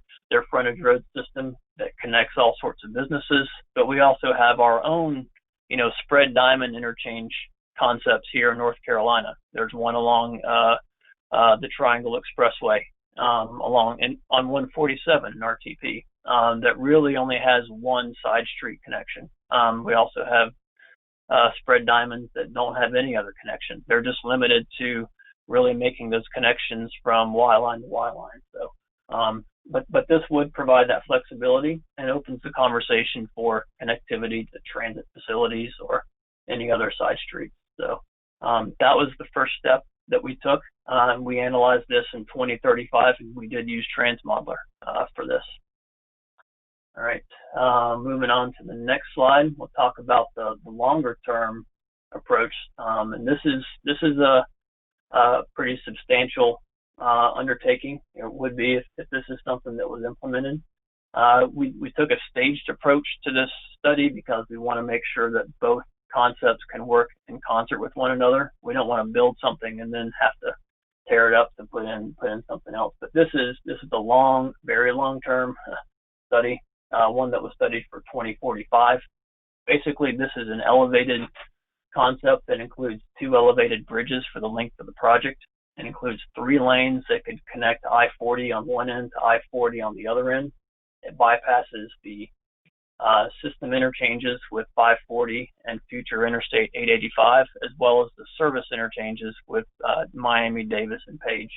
frontage road system that connects all sorts of businesses, but we also have our own, spread diamond interchange concepts here in North Carolina. There's one along the Triangle Expressway. On 147 in RTP that really only has one side street connection. We also have spread diamonds that don't have any other connection. They're just limited to really making those connections from Y line to Y line. So, but this would provide that flexibility and opens the conversation for connectivity to transit facilities or any other side streets. So that was the first step that we took. We analyzed this in 2035, and we did use Transmodeler for this. All right, moving on to the next slide, we'll talk about the longer term approach. And this is a pretty substantial undertaking. It would be if this is something that was implemented. We took a staged approach to this study because we want to make sure that both concepts can work in concert with one another. We don't want to build something and then have to tear it up and put in something else. But this is the very long-term study, one that was studied for 2045. Basically, this is an elevated concept that includes 2 elevated bridges for the length of the project. It includes 3 lanes that could connect I-40 on one end to I-40 on the other end. It bypasses the system interchanges with 540 and future Interstate 885, as well as the service interchanges with Miami, Davis, and Page.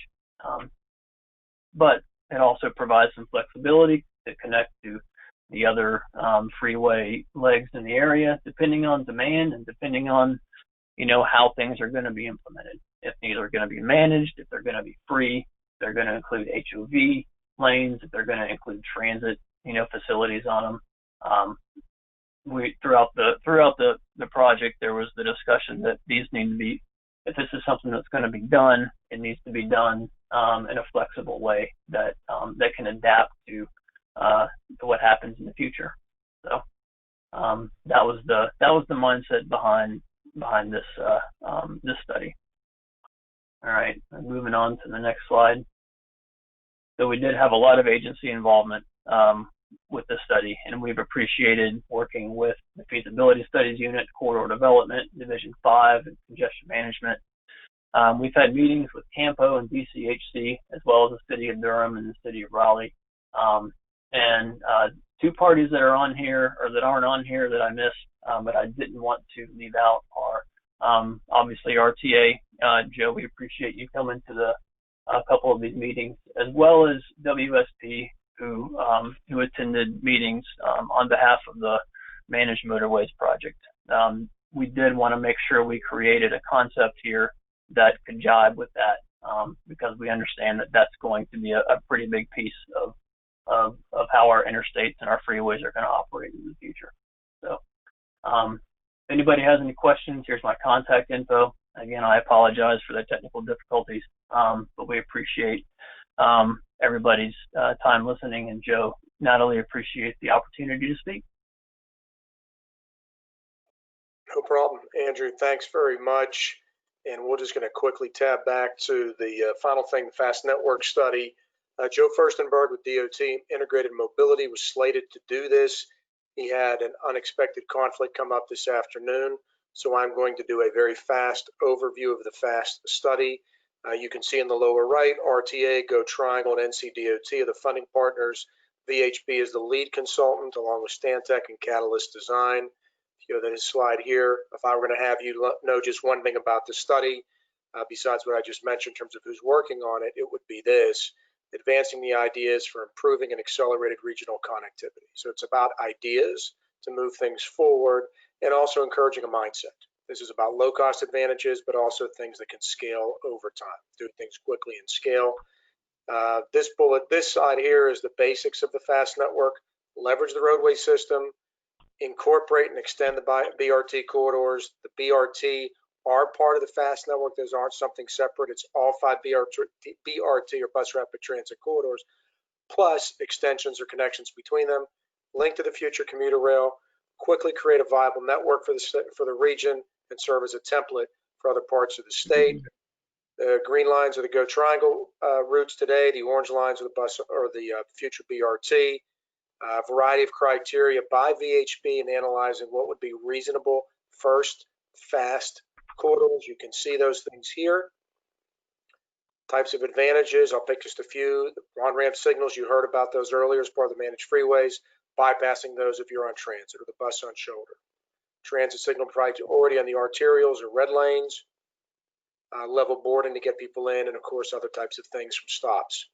But it also provides some flexibility to connect to the other freeway legs in the area, depending on demand and depending on, how things are going to be implemented. If these are going to be managed, if they're going to be free, if they're going to include HOV lanes, if they're going to include transit, facilities on them. Throughout the project, there was the discussion that these need to be, if this is something that's going to be done, it needs to be done in a flexible way that can adapt to what happens in the future. So that was the mindset behind this study. All right, moving on to the next slide. So we did have a lot of agency involvement with this study, and we've appreciated working with the Feasibility Studies Unit, Corridor Development, Division 5, and Congestion Management. We've had meetings with CAMPO and DCHC, as well as the City of Durham and the City of Raleigh. And two parties that are on here or that aren't on here that I missed, but I didn't want to leave out are obviously RTA. Joe, we appreciate you coming to a couple of these meetings, as well as WSP, who attended meetings on behalf of the Managed Motorways Project. We did want to make sure we created a concept here that could jibe with that, because we understand that that's going to be a pretty big piece of how our interstates and our freeways are going to operate in the future. So if anybody has any questions, here's my contact info. Again, I apologize for the technical difficulties, but we appreciate everybody's time listening, and Joe, not only appreciate the opportunity to speak. No problem, Andrew. Thanks very much. And we're just going to quickly tab back to the final thing, the Fast Network study. Joe Furstenberg with DOT Integrated Mobility was slated to do this. He had an unexpected conflict come up this afternoon, so I'm going to do a very fast overview of the FAST study. You can see in the lower right, RTA, Go Triangle, and NCDOT are the funding partners. VHB is the lead consultant, along with Stantec and Catalyst Design. You know, this slide here, if I were going to have you know just one thing about the study, besides what I just mentioned in terms of who's working on it, it would be this: advancing the ideas for improving and accelerated regional connectivity. So it's about ideas to move things forward and also encouraging a mindset. This is about low-cost advantages, but also things that can scale over time, do things quickly and scale. This side here is the basics of the FAST network: leverage the roadway system, incorporate and extend the BRT corridors. The BRT are part of the FAST network. Those aren't something separate. It's all 5 BRT or bus rapid transit corridors, plus extensions or connections between them. Link to the future commuter rail. Quickly create a viable network for the region and serve as a template for other parts of the state. The green lines are the Go Triangle routes today. The orange lines are the bus or the future BRT. Variety of criteria by VHB and analyzing what would be reasonable first fast corridors. You can see those things here. Types of advantages, I'll pick just a few. The on-ramp signals, you heard about those earlier as part of the managed freeways, bypassing those if you're on transit or the bus on shoulder. Transit signal priority on the arterials or red lanes. Level boarding to get people in, and of course other types of things from stops.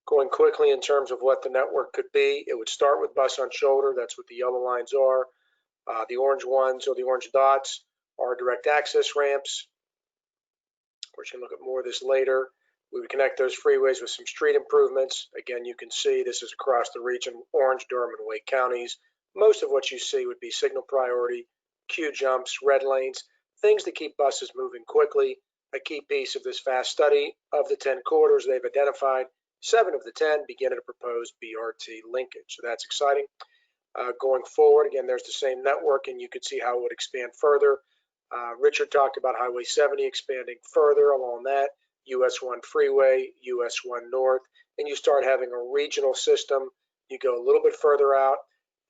Going quickly in terms of what the network could be, it would start with bus on shoulder. That's what the yellow lines are. The orange ones or the orange dots are direct access ramps. We're going to look at more of this later. We would connect those freeways with some street improvements. Again, you can see this is across the region: Orange, Durham, and Wake counties. Most of what you see would be signal priority, queue jumps, red lanes, things that keep buses moving quickly. A key piece of this FAST study: of the 10 corridors they've identified, 7 of the 10 begin at a proposed BRT linkage. So that's exciting. Going forward, again, there's the same network, and you can see how it would expand further. Richard talked about Highway 70 expanding further along that, US 1 freeway, US 1 north, and you start having a regional system. You go a little bit further out,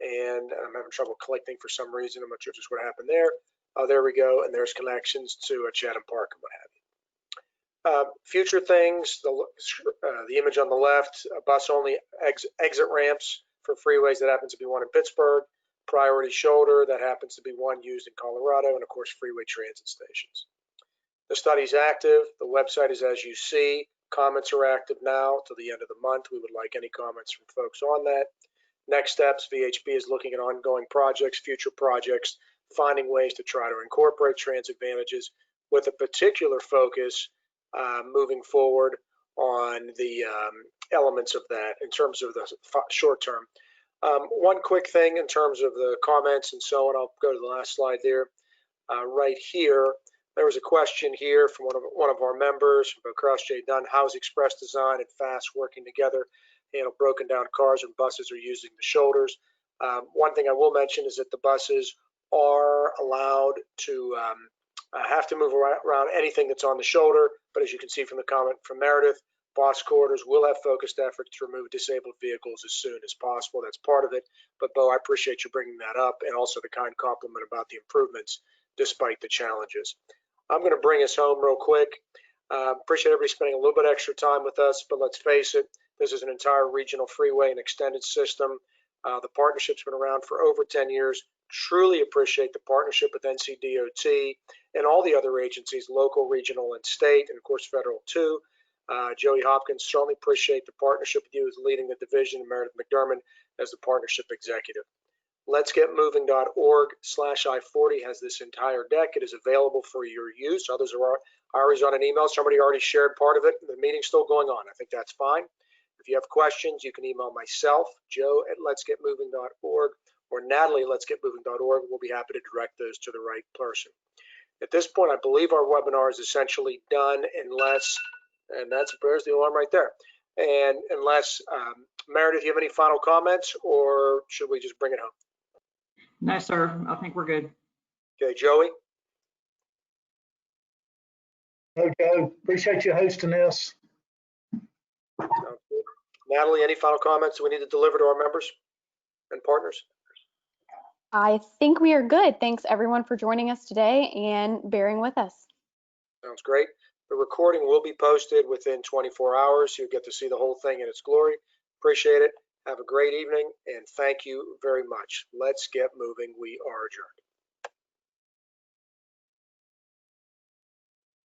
and I'm having trouble collecting for some reason. I'm not sure just what happened there. There we go, and there's connections to Chatham Park and what have you. Future things, the image on the left, bus-only exit ramps for freeways. That happens to be one in Pittsburgh. Priority shoulder, that happens to be one used in Colorado, and of course freeway transit stations. The study's active. The website is as you see. Comments are active now till the end of the month. We would like any comments from folks on that. Next steps, VHB is looking at ongoing projects, future projects, finding ways to try to incorporate transit advantages with a particular focus moving forward on the elements of that in terms of the short term. One quick thing in terms of the comments and so on, I'll go to the last slide there. Right here, there was a question here from one of our members, Cross J. Dunn: how's Express Design and FAST working together? Broken down cars and buses are using the shoulders. One thing I will mention is that the buses are allowed to have to move around anything that's on the shoulder, but as you can see from the comment from Meredith, bus corridors will have focused efforts to remove disabled vehicles as soon as possible. That's part of it. But Bo, I appreciate you bringing that up, and also the kind compliment about the improvements despite the challenges. I'm going to bring us home real quick. Appreciate everybody spending a little bit extra time with us, but let's face it, This is an entire regional freeway and extended system. The partnership's been around for over 10 years. Truly appreciate the partnership with NCDOT and all the other agencies, local, regional, and state, and of course federal too. Joey Hopkins, certainly appreciate the partnership with you as leading the division, and Meredith McDermott as the partnership executive. letsgetmoving.org/I-40 has this entire deck. It is available for your use. Others are always on an email. Somebody already shared part of it. The meeting's still going on. I think that's fine. If you have questions, you can email myself, joe@letsgetmoving.org, or Natalie@letsgetmoving.org. We'll be happy to direct those to the right person. At this point, I believe our webinar is essentially done unless, and there's the alarm right there. And unless, Meredith, you have any final comments, or should we just bring it home? No, sir. I think we're good. Okay, Joey? Okay, appreciate you hosting this. Natalie, any final comments we need to deliver to our members and partners? I think we are good. Thanks everyone for joining us today and bearing with us. Sounds great. The recording will be posted within 24 hours. You'll get to see the whole thing in its glory. Appreciate it. Have a great evening, and thank you very much. Let's get moving. We are adjourned.